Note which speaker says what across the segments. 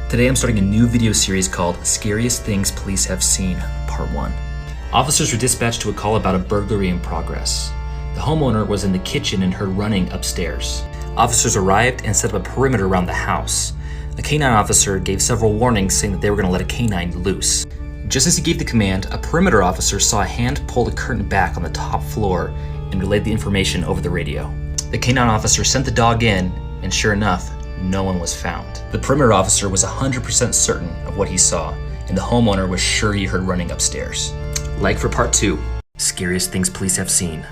Speaker 1: Today I'm starting a new video series called Scariest Things Police Have Seen, Part 1. Officers were dispatched to a call about a burglary in progress. The homeowner was in the kitchen and heard running upstairs. Officers arrived and set up a perimeter around the house. A canine officer gave several warnings saying that they were going to let a canine loose. Just as he gave the command, a perimeter officer saw a hand pull the curtain back on the top floor and relayed the information over the radio. The canine officer sent the dog in, and sure enough, no one was found. The perimeter officer was 100% certain of what he saw, and the homeowner was sure he heard running upstairs. Like for Part 2, Scariest Things Police Have Seen,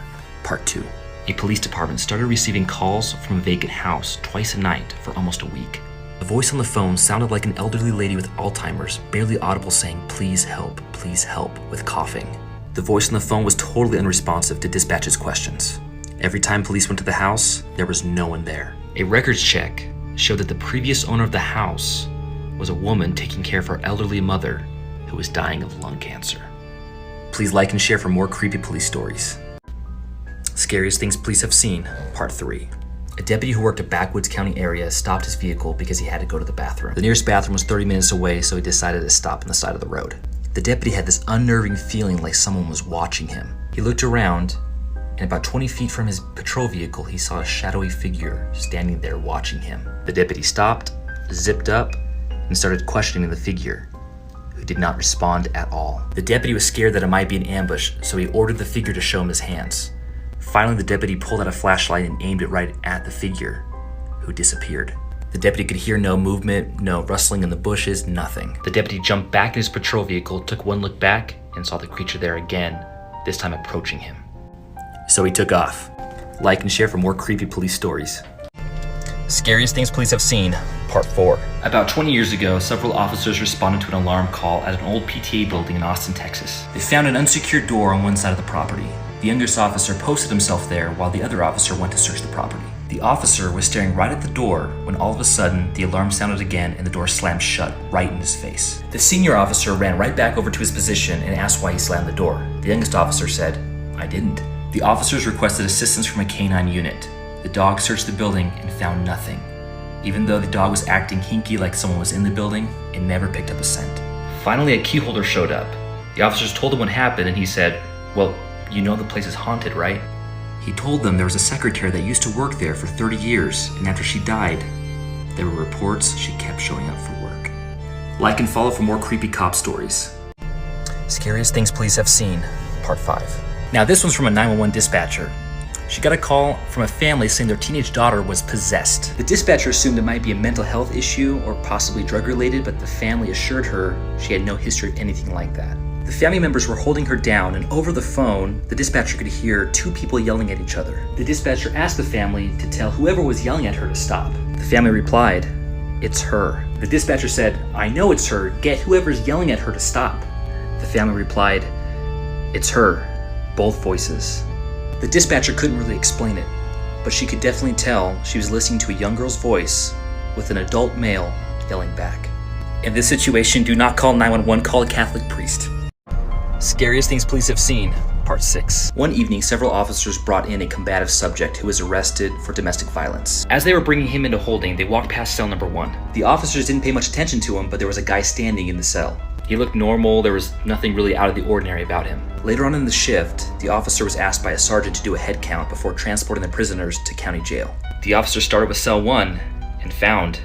Speaker 1: Part 2. A police department started receiving calls from a vacant house twice a night for almost a week. The voice on the phone sounded like an elderly lady with Alzheimer's, barely audible, saying, please help," with coughing. The voice on the phone was totally unresponsive to dispatch's questions. Every time police went to the house, there was no one there. A records check showed that the previous owner of the house was a woman taking care of her elderly mother who was dying of lung cancer. Please like and share for more creepy police stories. Scariest Things Police Have Seen, Part 3. A deputy who worked a backwoods county area stopped his vehicle because he had to go to the bathroom. The nearest bathroom was 30 minutes away, so he decided to stop on the side of the road. The deputy had this unnerving feeling like someone was watching him. He looked around, and about 20 feet from his patrol vehicle, he saw a shadowy figure standing there watching him. The deputy stopped, zipped up, and started questioning the figure, who did not respond at all. The deputy was scared that it might be an ambush, so he ordered the figure to show him his hands. Finally, the deputy pulled out a flashlight and aimed it right at the figure, who disappeared. The deputy could hear no movement, no rustling in the bushes, nothing. The deputy jumped back in his patrol vehicle, took one look back, and saw the creature there again, this time approaching him. So he took off. Like and share for more creepy police stories. Scariest Things Police Have Seen, Part 4. About 20 years ago, several officers responded to an alarm call at an old PTA building in Austin, Texas. They found an unsecured door on one side of the property. The youngest officer posted himself there while the other officer went to search the property. The officer was staring right at the door when all of a sudden the alarm sounded again and the door slammed shut right in his face. The senior officer ran right back over to his position and asked why he slammed the door. The youngest officer said, "I didn't." The officers requested assistance from a canine unit. The dog searched the building and found nothing. Even though the dog was acting hinky like someone was in the building, it never picked up a scent. Finally, a key holder showed up. The officers told him what happened and he said, "Well, you know the place is haunted, right?" He told them there was a secretary that used to work there for 30 years, and after she died, there were reports she kept showing up for work. Like and follow for more creepy cop stories. Scariest Things Police Have Seen, Part 5. Now this one's from a 911 dispatcher. She got a call from a family saying their teenage daughter was possessed. The dispatcher assumed it might be a mental health issue or possibly drug related, but the family assured her she had no history of anything like that. The family members were holding her down, and over the phone, the dispatcher could hear two people yelling at each other. The dispatcher asked the family to tell whoever was yelling at her to stop. The family replied, "It's her." The dispatcher said, "I know it's her. Get whoever's yelling at her to stop." The family replied, "It's her. Both voices." The dispatcher couldn't really explain it, but she could definitely tell she was listening to a young girl's voice with an adult male yelling back. In this situation, do not call 911, call a Catholic priest. Scariest Things Police Have Seen, Part 6. One evening, several officers brought in a combative subject who was arrested for domestic violence. As they were bringing him into holding, they walked past cell number 1. The officers didn't pay much attention to him, but there was a guy standing in the cell. He looked normal, there was nothing really out of the ordinary about him. Later on in the shift, the officer was asked by a sergeant to do a head count before transporting the prisoners to county jail. The officer started with cell 1 and found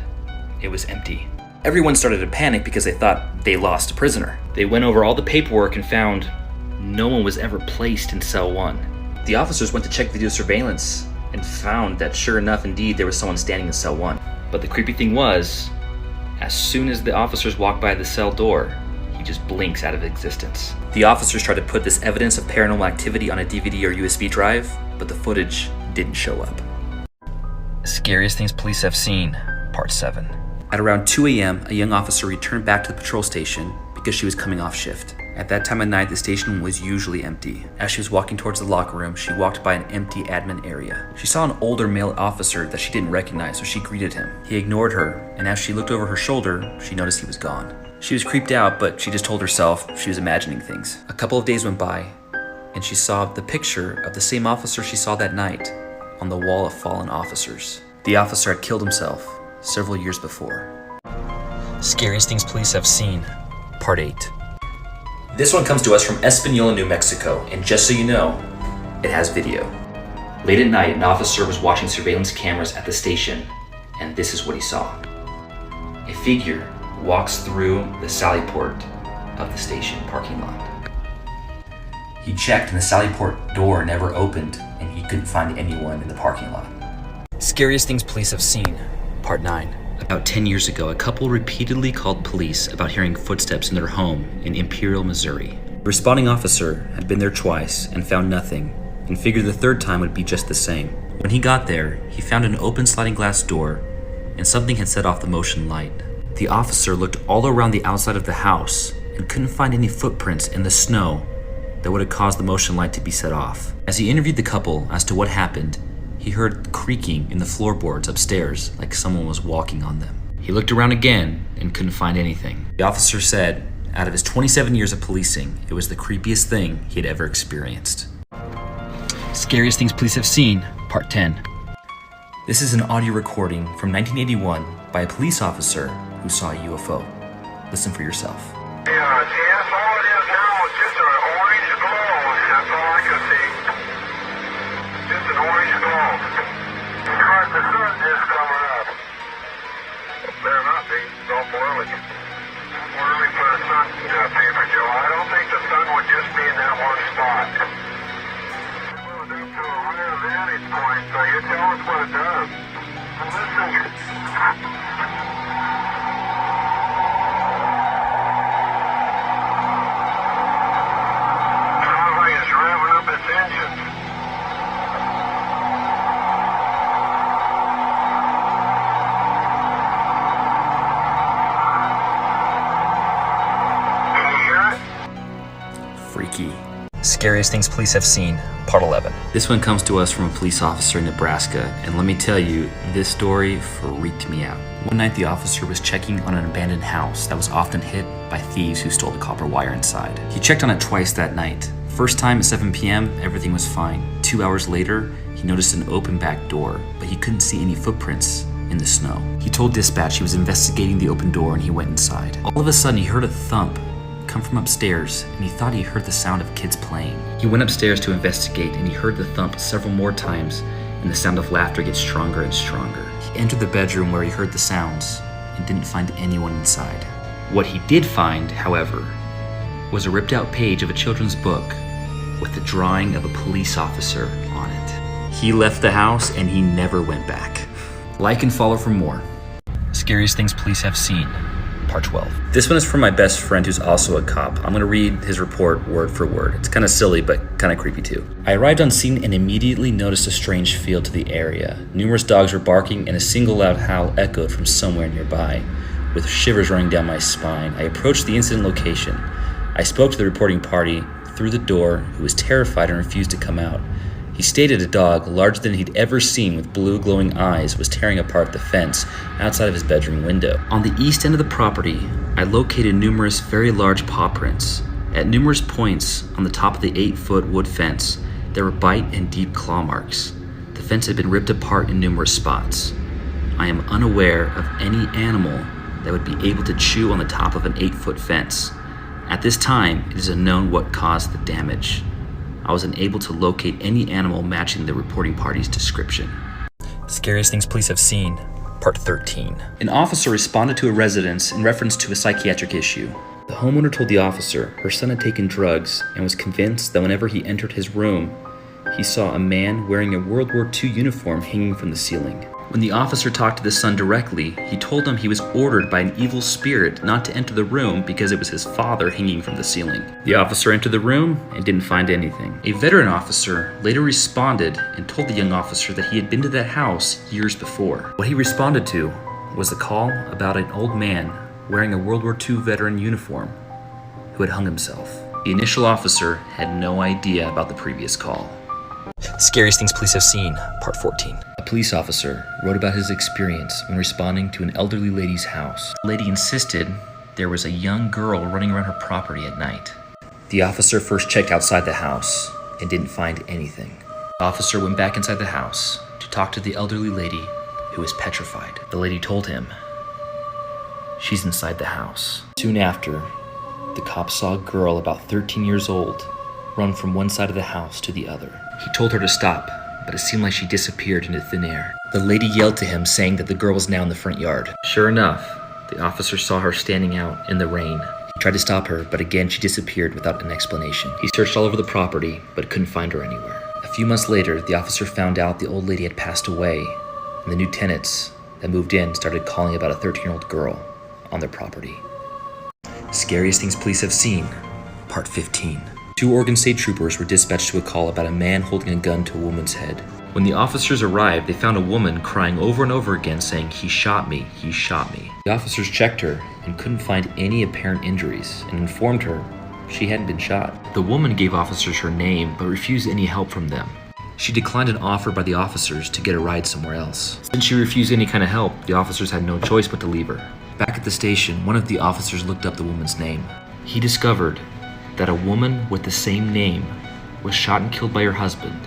Speaker 1: it was empty. Everyone started to panic because they thought they lost a prisoner. They went over all the paperwork and found no one was ever placed in cell 1. The officers went to check video surveillance and found that sure enough, indeed, there was someone standing in cell 1. But the creepy thing was, as soon as the officers walked by the cell door, he just blinks out of existence. The officers tried to put this evidence of paranormal activity on a DVD or USB drive, but the footage didn't show up. Scariest Things Police Have Seen, Part 7. At around 2 a.m., a young officer returned back to the patrol station because she was coming off shift. At that time of night, the station was usually empty. As she was walking towards the locker room, she walked by an empty admin area. She saw an older male officer that she didn't recognize, so she greeted him. He ignored her, and as she looked over her shoulder, she noticed he was gone. She was creeped out, but she just told herself she was imagining things. A couple of days went by, and she saw the picture of the same officer she saw that night on the wall of fallen officers. The officer had killed himself several years before. Scariest Things Police Have Seen, Part 8. This one comes to us from Espanola, New Mexico, and just so you know, it has video. Late at night, an officer was watching surveillance cameras at the station, and this is what he saw. A figure walks through the sally port of the station parking lot. He checked and the sally port door never opened, and he couldn't find anyone in the parking lot. Scariest Things Police Have Seen, Part 9. About 10 years ago, a couple repeatedly called police about hearing footsteps in their home in Imperial, Missouri. The responding officer had been there twice and found nothing, and figured the third time would be just the same. When he got there, he found an open sliding glass door, and something had set off the motion light. The officer looked all around the outside of the house and couldn't find any footprints in the snow that would have caused the motion light to be set off. As he interviewed the couple as to what happened, he heard creaking in the floorboards upstairs like someone was walking on them. He looked around again and couldn't find anything. The officer said, out of his 27 years of policing, it was the creepiest thing he had ever experienced. Scariest Things Police Have Seen, Part 10. This is an audio recording from 1981 by a police officer who saw a UFO. Listen for yourself.
Speaker 2: Yes, all it is now is just an orange glow. That's all I can see. Just an orange glow. Because the sun is coming up. Better not be. It's awful early. Early for the sun paper, Joe. I don't think the sun would just be in that one spot. It goes up to a higher vantage point, so you tell us what it does. Listen.
Speaker 1: Freaky. Scariest Things Police Have Seen, Part 11. This one comes to us from a police officer in Nebraska, and let me tell you, this story freaked me out. One night the officer was checking on an abandoned house that was often hit by thieves who stole the copper wire inside. He checked on it twice that night. First time at 7 p.m., everything was fine. 2 hours later, he noticed an open back door, but he couldn't see any footprints in the snow. He told dispatch he was investigating the open door and he went inside. All of a sudden, he heard a thump come from upstairs, and he thought he heard the sound of kids playing. He went upstairs to investigate, and he heard the thump several more times, and the sound of laughter gets stronger and stronger. He entered the bedroom where he heard the sounds and didn't find anyone inside. What he did find, however, was a ripped out page of a children's book with the drawing of a police officer on it. He left the house and he never went back. Like and follow for more. Scariest Things Police Have Seen, Part 12. This one is from my best friend who's also a cop. I'm going to read his report word for word. It's kind of silly, but kind of creepy too. I arrived on scene and immediately noticed a strange feel to the area. Numerous dogs were barking and a single loud howl echoed from somewhere nearby, with shivers running down my spine. I approached the incident location. I spoke to the reporting party through the door, who was terrified and refused to come out. He stated a dog, larger than he'd ever seen with blue glowing eyes, was tearing apart the fence outside of his bedroom window. On the east end of the property, I located numerous very large paw prints. At numerous points on the top of the 8-foot wood fence, there were bite and deep claw marks. The fence had been ripped apart in numerous spots. I am unaware of any animal that would be able to chew on the top of an 8-foot fence. At this time, it is unknown what caused the damage. I was unable to locate any animal matching the reporting party's description. Scariest Things Police Have Seen, Part 13. An officer responded to a residence in reference to a psychiatric issue. The homeowner told the officer her son had taken drugs and was convinced that whenever he entered his room, he saw a man wearing a World War II uniform hanging from the ceiling. When the officer talked to the son directly, he told him he was ordered by an evil spirit not to enter the room because it was his father hanging from the ceiling. The officer entered the room and didn't find anything. A veteran officer later responded and told the young officer that he had been to that house years before. What he responded to was a call about an old man wearing a World War II veteran uniform who had hung himself. The initial officer had no idea about the previous call. Scariest Things Police Have Seen, Part 14. A police officer wrote about his experience when responding to an elderly lady's house. The lady insisted there was a young girl running around her property at night. The officer first checked outside the house and didn't find anything. The officer went back inside the house to talk to the elderly lady who was petrified. The lady told him she's inside the house. Soon after, the cops saw a girl about 13 years old run from one side of the house to the other. He told her to stop, but it seemed like she disappeared into thin air. The lady yelled to him, saying that the girl was now in the front yard. Sure enough, the officer saw her standing out in the rain. He tried to stop her, but again she disappeared without an explanation. He searched all over the property, but couldn't find her anywhere. A few months later, the officer found out the old lady had passed away, and the new tenants that moved in started calling about a 13-year-old girl on their property. Scariest Things Police Have Seen, Part 15. 2 Oregon State troopers were dispatched to a call about a man holding a gun to a woman's head. When the officers arrived, they found a woman crying over and over again saying, "He shot me, he shot me." The officers checked her and couldn't find any apparent injuries and informed her she hadn't been shot. The woman gave officers her name but refused any help from them. She declined an offer by the officers to get a ride somewhere else. Since she refused any kind of help, the officers had no choice but to leave her. Back at the station, one of the officers looked up the woman's name. He discovered that a woman with the same name was shot and killed by her husband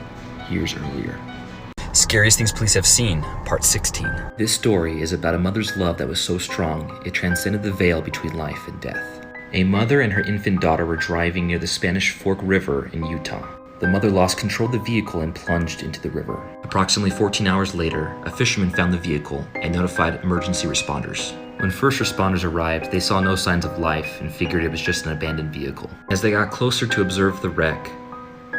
Speaker 1: years earlier. Scariest Things Police Have Seen, Part 16. This story is about a mother's love that was so strong, it transcended the veil between life and death. A mother and her infant daughter were driving near the Spanish Fork River in Utah. The mother lost control of the vehicle and plunged into the river. Approximately 14 hours later, a fisherman found the vehicle and notified emergency responders. When first responders arrived, they saw no signs of life and figured it was just an abandoned vehicle. As they got closer to observe the wreck,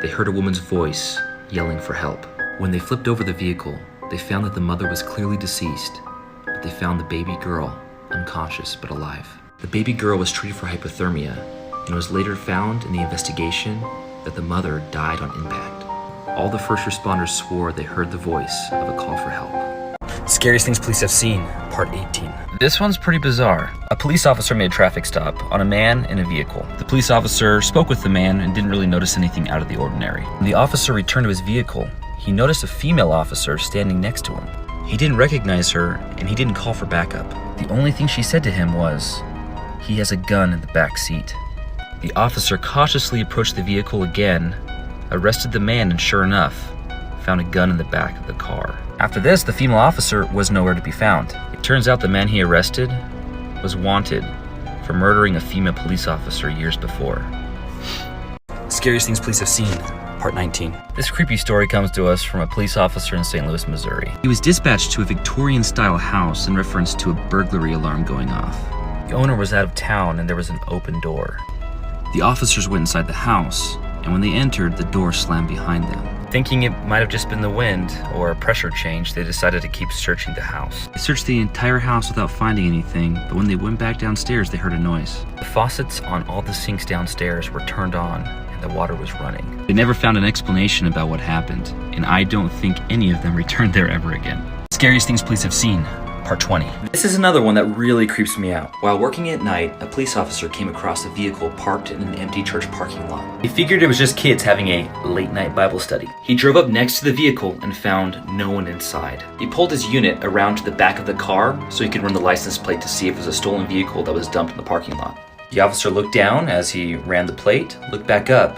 Speaker 1: they heard a woman's voice yelling for help. When they flipped over the vehicle, they found that the mother was clearly deceased, but they found the baby girl unconscious but alive. The baby girl was treated for hypothermia and was later found in the investigation that the mother died on impact. All the first responders swore they heard the voice of a call for help. Scariest Things Police Have Seen, Part 18. This one's pretty bizarre. A police officer made a traffic stop on a man in a vehicle. The police officer spoke with the man and didn't really notice anything out of the ordinary. When the officer returned to his vehicle, he noticed a female officer standing next to him. He didn't recognize her and he didn't call for backup. The only thing she said to him was, "He has a gun in the back seat." The officer cautiously approached the vehicle again, arrested the man, and sure enough, found a gun in the back of the car. After this, the female officer was nowhere to be found. It turns out the man he arrested was wanted for murdering a female police officer years before. Scariest Things Police Have Seen, Part 19. This creepy story comes to us from a police officer in St. Louis, Missouri. He was dispatched to a Victorian-style house in reference to a burglary alarm going off. The owner was out of town and there was an open door. The officers went inside the house, and when they entered, the door slammed behind them. Thinking it might have just been the wind or a pressure change, they decided to keep searching the house. They searched the entire house without finding anything, but when they went back downstairs, they heard a noise. The faucets on all the sinks downstairs were turned on, and the water was running. They never found an explanation about what happened, and I don't think any of them returned there ever again. Scariest Things Police Have Seen, Part 20. This is another one that really creeps me out. While working at night, a police officer came across a vehicle parked in an empty church parking lot. He figured it was just kids having a late-night Bible study. He drove up next to the vehicle and found no one inside. He pulled his unit around to the back of the car so he could run the license plate to see if it was a stolen vehicle that was dumped in the parking lot. The officer looked down as he ran the plate, looked back up,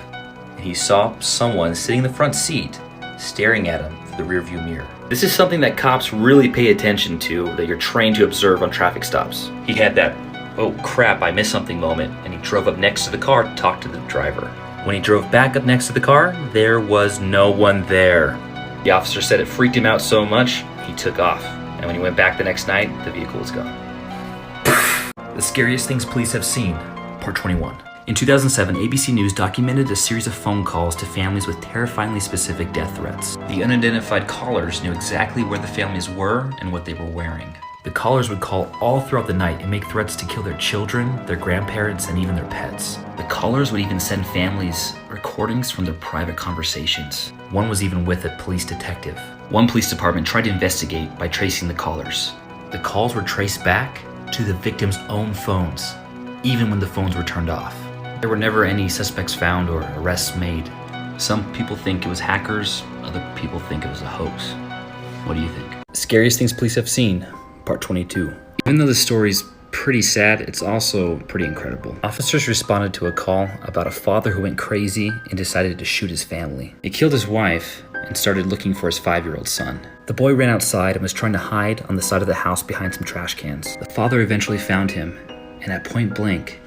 Speaker 1: and he saw someone sitting in the front seat staring at him through the rearview mirror. This is something that cops really pay attention to, that you're trained to observe on traffic stops. He had that, "oh crap, I missed something" moment, and he drove up next to the car to talk to the driver. When he drove back up next to the car, there was no one there. The officer said it freaked him out so much, he took off. And when he went back the next night, the vehicle was gone. The Scariest Things Police Have Seen, Part 21. In 2007, ABC News documented a series of phone calls to families with terrifyingly specific death threats. The unidentified callers knew exactly where the families were and what they were wearing. The callers would call all throughout the night and make threats to kill their children, their grandparents, and even their pets. The callers would even send families recordings from their private conversations. One was even with a police detective. One police department tried to investigate by tracing the callers. The calls were traced back to the victims' own phones, even when the phones were turned off. There were never any suspects found or arrests made. Some people think it was hackers, other people think it was a hoax. What do you think? Scariest Things Police Have Seen, Part 22. Even though the story's pretty sad, it's also pretty incredible. Officers responded to a call about a father who went crazy and decided to shoot his family. He killed his wife and started looking for his 5-year-old son. The boy ran outside and was trying to hide on the side of the house behind some trash cans. The father eventually found him, and at point blank,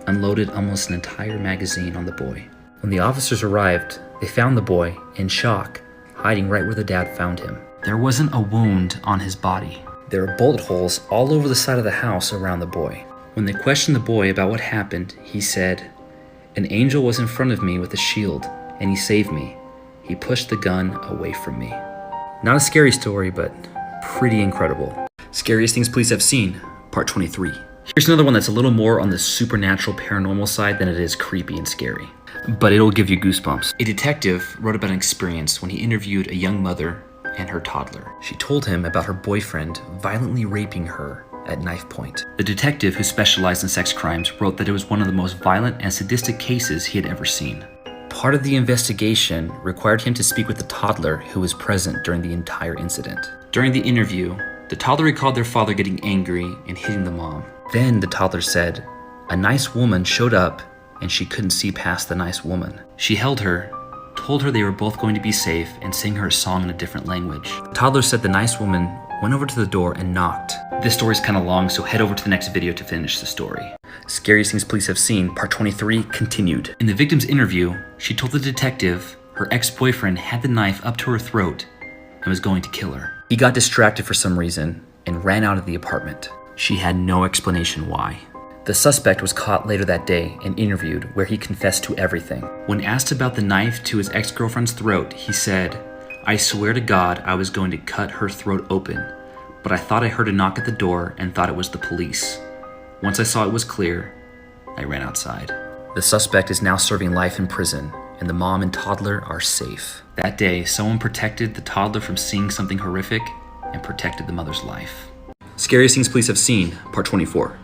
Speaker 1: unloaded almost an entire magazine on the boy. When the officers arrived, they found the boy, in shock, hiding right where the dad found him. There wasn't a wound on his body. There were bullet holes all over the side of the house around the boy. When they questioned the boy about what happened, he said, "An angel was in front of me with a shield, and he saved me. He pushed the gun away from me." Not a scary story, but pretty incredible. Scariest Things Police Have Seen, Part 23. Here's another one that's a little more on the supernatural paranormal side than it is creepy and scary, but it'll give you goosebumps. A detective wrote about an experience when he interviewed a young mother and her toddler. She told him about her boyfriend violently raping her at knife point. The detective, who specialized in sex crimes, wrote that it was one of the most violent and sadistic cases he had ever seen. Part of the investigation required him to speak with the toddler who was present during the entire incident. During the interview, the toddler recalled their father getting angry and hitting the mom. Then the toddler said, "A nice woman showed up and she couldn't see past the nice woman. She held her, told her they were both going to be safe, and sang her a song in a different language." The toddler said the nice woman went over to the door and knocked. This story's kind of long, so head over to the next video to finish the story. Scariest Things Police Have Seen, Part 23, continued. In the victim's interview, she told the detective her ex-boyfriend had the knife up to her throat and was going to kill her. He got distracted for some reason and ran out of the apartment. She had no explanation why. The suspect was caught later that day and interviewed, where he confessed to everything. When asked about the knife to his ex-girlfriend's throat, he said, "I swear to God I was going to cut her throat open, but I thought I heard a knock at the door and thought it was the police. Once I saw it was clear, I ran outside." The suspect is now serving life in prison, and the mom and toddler are safe. That day, someone protected the toddler from seeing something horrific and protected the mother's life. Scariest Things Police Have Seen, Part 24.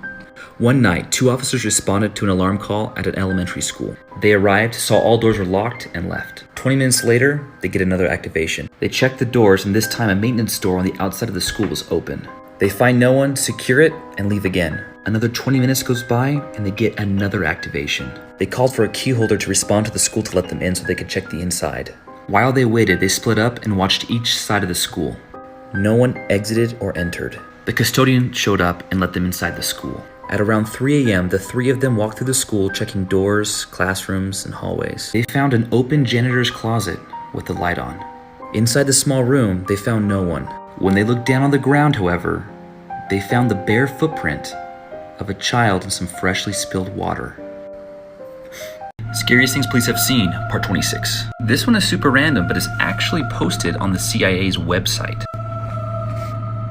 Speaker 1: One night, 2 officers responded to an alarm call at an elementary school. They arrived, saw all doors were locked, and left. 20 minutes later, they get another activation. They check the doors, and this time a maintenance store on the outside of the school was open. They find no one, secure it, and leave again. Another 20 minutes goes by, and they get another activation. They called for a key holder to respond to the school to let them in so they could check the inside. While they waited, they split up and watched each side of the school. No one exited or entered. The custodian showed up and let them inside the school. At around 3 a.m., the 3 of them walked through the school, checking doors, classrooms, and hallways. They found an open janitor's closet with the light on. Inside the small room, they found no one. When they looked down on the ground, however, they found the bare footprint of a child in some freshly spilled water. Scariest Things Police Have Seen, Part 26. This one is super random, but is actually posted on the CIA's website.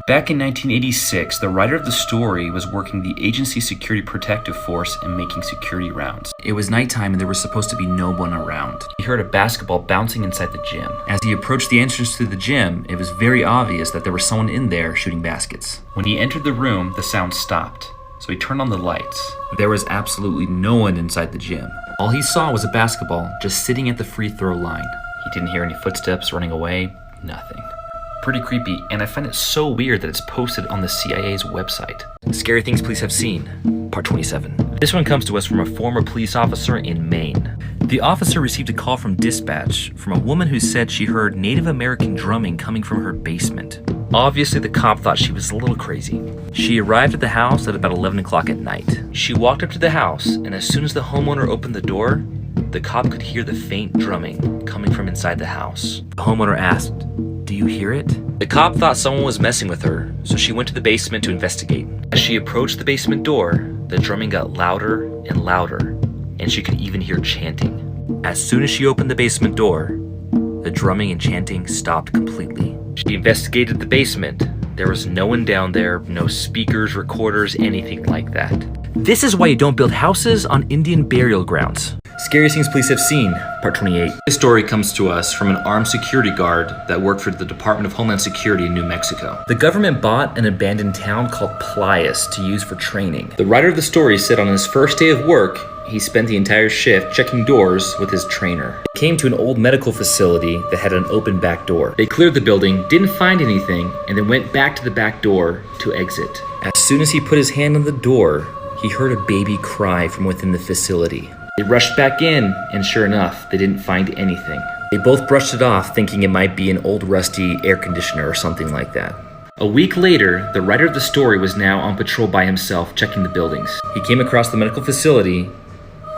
Speaker 1: Back in 1986, the writer of the story was working the agency's security protective force and making security rounds. It was nighttime and there was supposed to be no one around. He heard a basketball bouncing inside the gym. As he approached the entrance to the gym, it was very obvious that there was someone in there shooting baskets. When he entered the room, the sound stopped, so he turned on the lights. There was absolutely no one inside the gym. All he saw was a basketball just sitting at the free throw line. He didn't hear any footsteps running away, nothing. Pretty creepy, and I find it so weird that it's posted on the CIA's website. Scary Things Police Have Seen, Part 27. This one comes to us from a former police officer in Maine. The officer received a call from dispatch from a woman who said she heard Native American drumming coming from her basement. Obviously, the cop thought she was a little crazy. She arrived at the house at about 11 o'clock at night. She walked up to the house, and as soon as the homeowner opened the door, the cop could hear the faint drumming coming from inside the house. The homeowner asked, "Do you hear it?" The cop thought someone was messing with her, so she went to the basement to investigate. As she approached the basement door, the drumming got louder and louder, and she could even hear chanting. As soon as she opened the basement door, the drumming and chanting stopped completely. She investigated the basement. There was no one down there, no speakers, recorders, anything like that. This is why you don't build houses on Indian burial grounds. Scariest Things Police Have Seen, Part 28. This story comes to us from an armed security guard that worked for the Department of Homeland Security in New Mexico. The government bought an abandoned town called Playas to use for training. The writer of the story said on his first day of work, he spent the entire shift checking doors with his trainer. He came to an old medical facility that had an open back door. They cleared the building, didn't find anything, and then went back to the back door to exit. As soon as he put his hand on the door, he heard a baby cry from within the facility. They rushed back in, and sure enough, they didn't find anything. They both brushed it off, thinking it might be an old rusty air conditioner or something like that. A week later, the writer of the story was now on patrol by himself, checking the buildings. He came across the medical facility,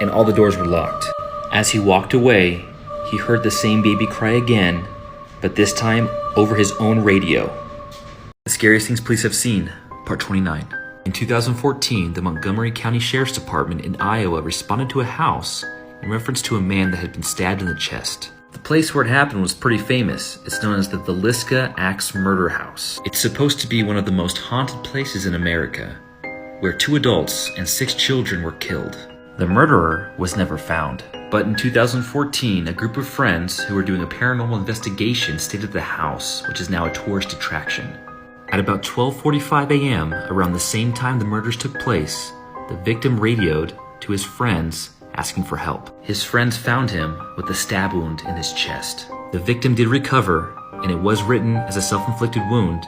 Speaker 1: and all the doors were locked. As he walked away, he heard the same baby cry again, but this time over his own radio. The Scariest Things Police Have Seen, Part 29. In 2014, the Montgomery County Sheriff's Department in Iowa responded to a house in reference to a man that had been stabbed in the chest. The place where it happened was pretty famous. It's known as the Villisca Axe Murder House. It's supposed to be one of the most haunted places in America, where 2 adults and 6 children were killed. The murderer was never found. But in 2014, a group of friends who were doing a paranormal investigation stayed at the house, which is now a tourist attraction. At about 12:45 a.m., around the same time the murders took place, the victim radioed to his friends asking for help. His friends found him with a stab wound in his chest. The victim did recover, and it was written as a self-inflicted wound,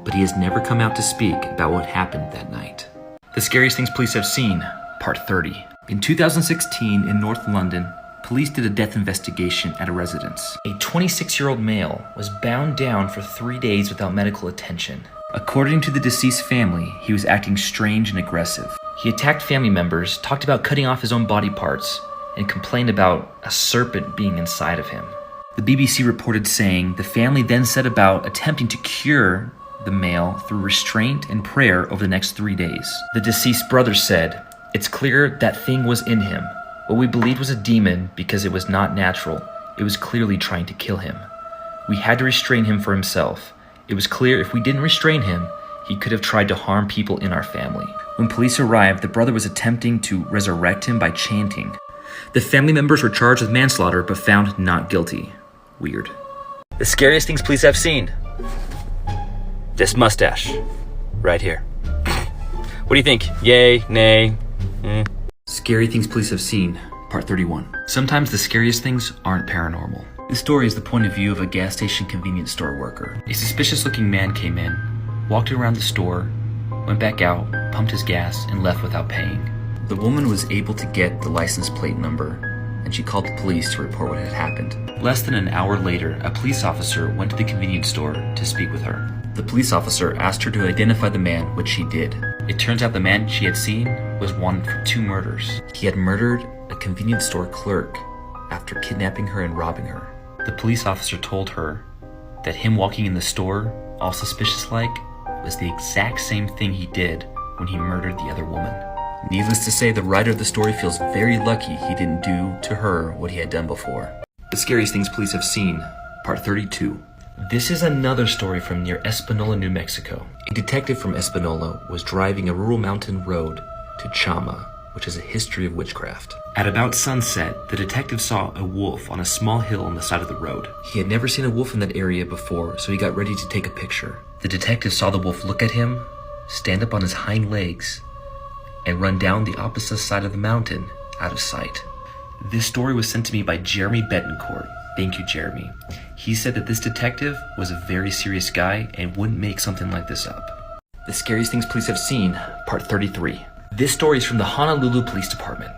Speaker 1: but he has never come out to speak about what happened that night. The Scariest Things Police Have Seen, Part 30. In 2016, in North London, police did a death investigation at a residence. A 26-year-old male was bound down for 3 days without medical attention. According to the deceased family, he was acting strange and aggressive. He attacked family members, talked about cutting off his own body parts, and complained about a serpent being inside of him. The BBC reported saying the family then set about attempting to cure the male through restraint and prayer over the next 3 days. The deceased brother said, "It's clear that thing was in him. What we believed was a demon because it was not natural. It was clearly trying to kill him. We had to restrain him for himself. It was clear if we didn't restrain him, he could have tried to harm people in our family." When police arrived, the brother was attempting to resurrect him by chanting. The family members were charged with manslaughter but found not guilty. Weird. The Scariest Things Police Have Seen. This mustache. Right here. What do you think? Yay? Nay? Scary Things Police Have Seen, Part 31. Sometimes the scariest things aren't paranormal. This story is the point of view of a gas station convenience store worker. A suspicious-looking man came in, walked around the store, went back out, pumped his gas, and left without paying. The woman was able to get the license plate number, and she called the police to report what had happened. Less than an hour later, a police officer went to the convenience store to speak with her. The police officer asked her to identify the man, which she did. It turns out the man she had seen was wanted for 2 murders. He had murdered a convenience store clerk after kidnapping her and robbing her. The police officer told her that him walking in the store, all suspicious-like, was the exact same thing he did when he murdered the other woman. Needless to say, the writer of the story feels very lucky he didn't do to her what he had done before. The Scariest Things Police Have Seen, Part 32. This is another story from near Espanola, New Mexico. A detective from Espanola was driving a rural mountain road to Chama, which has a history of witchcraft. At about sunset, the detective saw a wolf on a small hill on the side of the road. He had never seen a wolf in that area before, so he got ready to take a picture. The detective saw the wolf look at him, stand up on his hind legs, and run down the opposite side of the mountain, out of sight. This story was sent to me by Jeremy Betancourt. Thank you, Jeremy. He said that this detective was a very serious guy and wouldn't make something like this up. The Scariest Things Police Have Seen, Part 33. This story is from the Honolulu Police Department.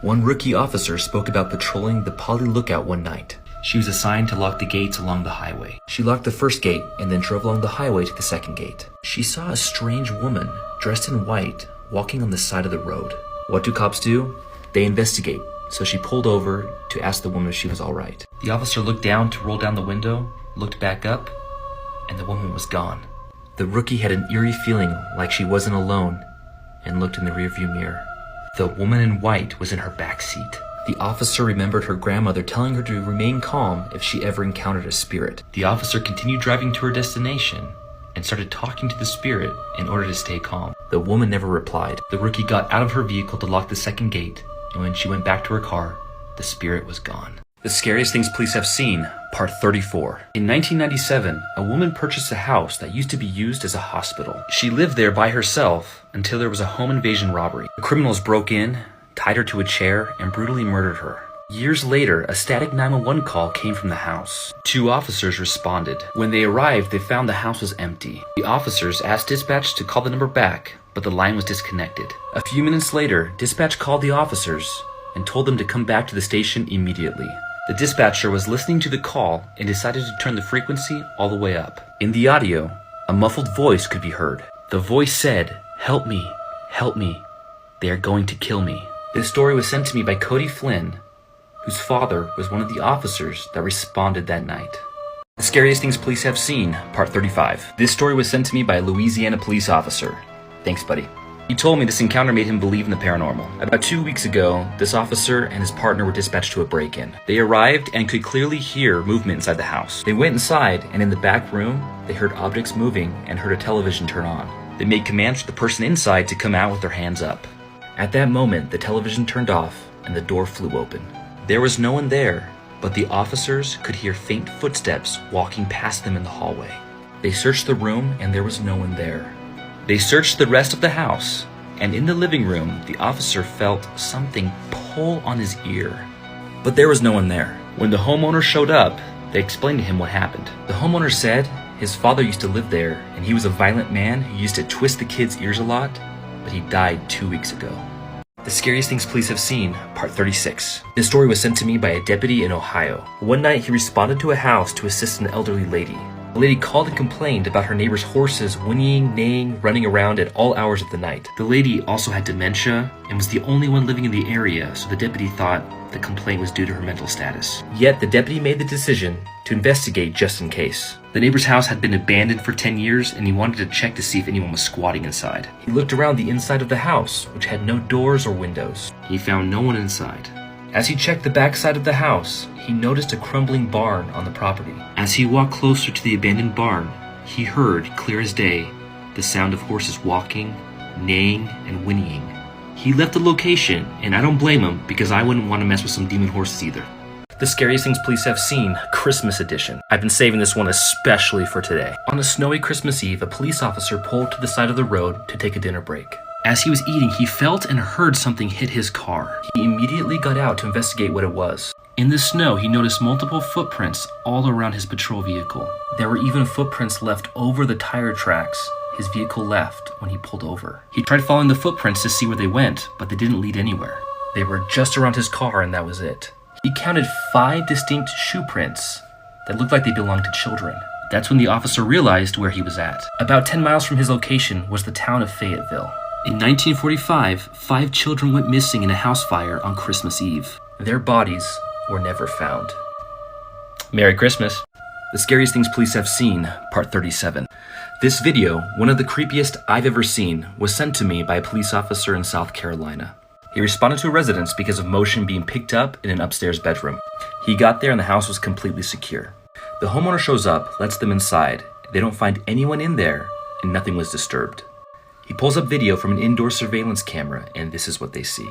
Speaker 1: One rookie officer spoke about patrolling the Poly Lookout one night. She was assigned to lock the gates along the highway. She locked the first gate and then drove along the highway to the second gate. She saw a strange woman dressed in white walking on the side of the road. What do cops do? They investigate. So she pulled over to ask the woman if she was all right. The officer looked down to roll down the window, looked back up, and the woman was gone. The rookie had an eerie feeling like she wasn't alone and looked in the rearview mirror. The woman in white was in her back seat. The officer remembered her grandmother telling her to remain calm if she ever encountered a spirit. The officer continued driving to her destination and started talking to the spirit in order to stay calm. The woman never replied. The rookie got out of her vehicle to lock the second gate, and when she went back to her car, the spirit was gone. The Scariest Things Police Have Seen, Part 34. In 1997, a woman purchased a house that used to be used as a hospital. She lived there by herself until there was a home invasion robbery. The criminals broke in, tied her to a chair, and brutally murdered her. Years later, a static 911 call came from the house. 2 officers responded. When they arrived, they found the house was empty. The officers asked dispatch to call the number back, but the line was disconnected. A few minutes later, dispatch called the officers and told them to come back to the station immediately. The dispatcher was listening to the call and decided to turn the frequency all the way up. In the audio, a muffled voice could be heard. The voice said, "Help me, help me. They are going to kill me." This story was sent to me by Cody Flynn, whose father was one of the officers that responded that night. The Scariest Things Police Have Seen, Part 35. This story was sent to me by a Louisiana police officer. Thanks, buddy. He told me this encounter made him believe in the paranormal. About 2 weeks ago, this officer and his partner were dispatched to a break-in. They arrived and could clearly hear movement inside the house. They went inside, and in the back room, they heard objects moving and heard a television turn on. They made commands for the person inside to come out with their hands up. At that moment, the television turned off and the door flew open. There was no one there, but the officers could hear faint footsteps walking past them in the hallway. They searched the room and there was no one there. They searched the rest of the house, and in the living room, the officer felt something pull on his ear. But there was no one there. When the homeowner showed up, they explained to him what happened. The homeowner said his father used to live there, and he was a violent man who used to twist the kids' ears a lot, but he died 2 weeks ago. The Scariest Things Police Have Seen, Part 36. This story was sent to me by a deputy in Ohio. One night, he responded to a house to assist an elderly lady. The lady called and complained about her neighbor's horses whinnying, neighing, running around at all hours of the night. The lady also had dementia and was the only one living in the area, so the deputy thought the complaint was due to her mental status. Yet the deputy made the decision to investigate just in case. The neighbor's house had been abandoned for 10 years and he wanted to check to see if anyone was squatting inside. He looked around the inside of the house, which had no doors or windows. He found no one inside. As he checked the backside of the house, he noticed a crumbling barn on the property. As he walked closer to the abandoned barn, he heard, clear as day, the sound of horses walking, neighing, and whinnying. He left the location, and I don't blame him because I wouldn't want to mess with some demon horses either. The Scariest Things Police Have Seen, Christmas Edition. I've been saving this one especially for today. On a snowy Christmas Eve, a police officer pulled to the side of the road to take a dinner break. As he was eating, he felt and heard something hit his car. He immediately got out to investigate what it was. In the snow, he noticed multiple footprints all around his patrol vehicle. There were even footprints left over the tire tracks his vehicle left when he pulled over. He tried following the footprints to see where they went, but they didn't lead anywhere. They were just around his car and that was it. He counted 5 distinct shoe prints that looked like they belonged to children. That's when the officer realized where he was at. About 10 miles from his location was the town of Fayetteville. In 1945, 5 children went missing in a house fire on Christmas Eve. Their bodies were never found. Merry Christmas. The Scariest Things Police Have Seen, Part 37. This video, one of the creepiest I've ever seen, was sent to me by a police officer in South Carolina. He responded to residents because of motion being picked up in an upstairs bedroom. He got there and the house was completely secure. The homeowner shows up, lets them inside. They don't find anyone in there, and nothing was disturbed. He pulls up video from an indoor surveillance camera, and this is what they see.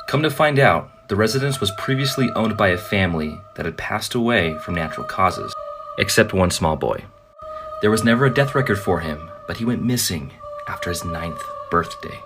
Speaker 1: Come to find out, the residence was previously owned by a family that had passed away from natural causes, except one small boy. There was never a death record for him, but he went missing after his 9th birthday.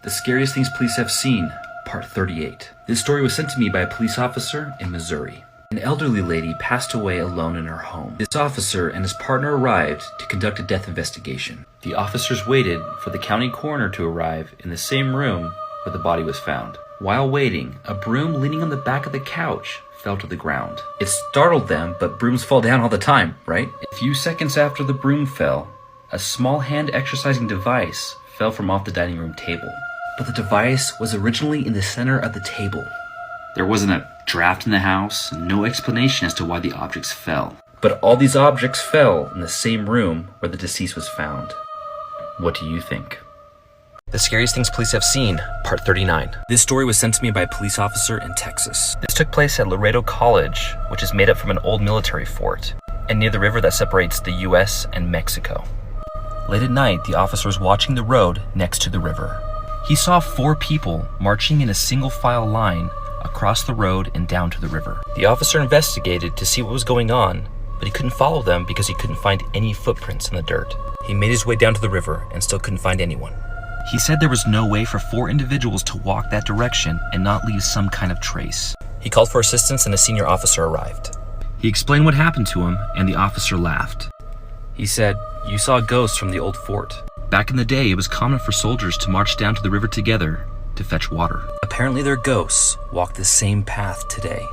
Speaker 1: The Scariest Things Police Have Seen, Part 38. This story was sent to me by a police officer in Missouri. An elderly lady passed away alone in her home. This officer and his partner arrived to conduct a death investigation. The officers waited for the county coroner to arrive in the same room where the body was found. While waiting, a broom leaning on the back of the couch fell to the ground. It startled them, but brooms fall down all the time, right? A few seconds after the broom fell, a small hand exercising device fell from off the dining room table. But the device was originally in the center of the table. There wasn't a draft in the house, and no explanation as to why the objects fell. But all these objects fell in the same room where the deceased was found. What do you think? The Scariest Things Police Have Seen, Part 39. This story was sent to me by a police officer in Texas. This took place at Laredo College, which is made up from an old military fort, and near the river that separates the US and Mexico. Late at night, the officer was watching the road next to the river. He saw 4 people marching in a single file line across the road and down to the river. The officer investigated to see what was going on, but he couldn't follow them because he couldn't find any footprints in the dirt. He made his way down to the river and still couldn't find anyone. He said there was no way for 4 individuals to walk that direction and not leave some kind of trace. He called for assistance and a senior officer arrived. He explained what happened to him, and the officer laughed. He said, "You saw ghosts from the old fort. Back in the day, it was common for soldiers to march down to the river together to fetch water. Apparently their ghosts walk the same path today."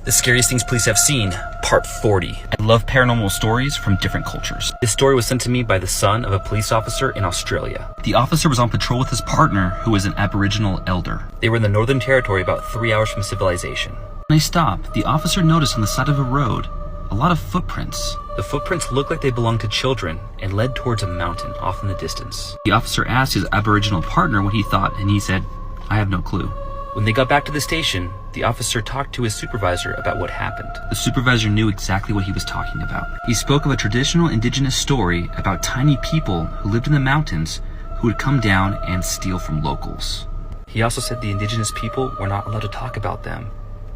Speaker 1: The Scariest Things Police Have Seen, Part 40. I love paranormal stories from different cultures. This story was sent to me by the son of a police officer in Australia. The officer was on patrol with his partner, who was an Aboriginal elder. They were in the Northern Territory about 3 hours from civilization. When they stopped, the officer noticed on the side of a road a lot of footprints. The footprints looked like they belonged to children and led towards a mountain off in the distance. The officer asked his Aboriginal partner what he thought, and he said, "I have no clue." When they got back to the station, the officer talked to his supervisor about what happened. The supervisor knew exactly what he was talking about. He spoke of a traditional indigenous story about tiny people who lived in the mountains who would come down and steal from locals. He also said the indigenous people were not allowed to talk about them,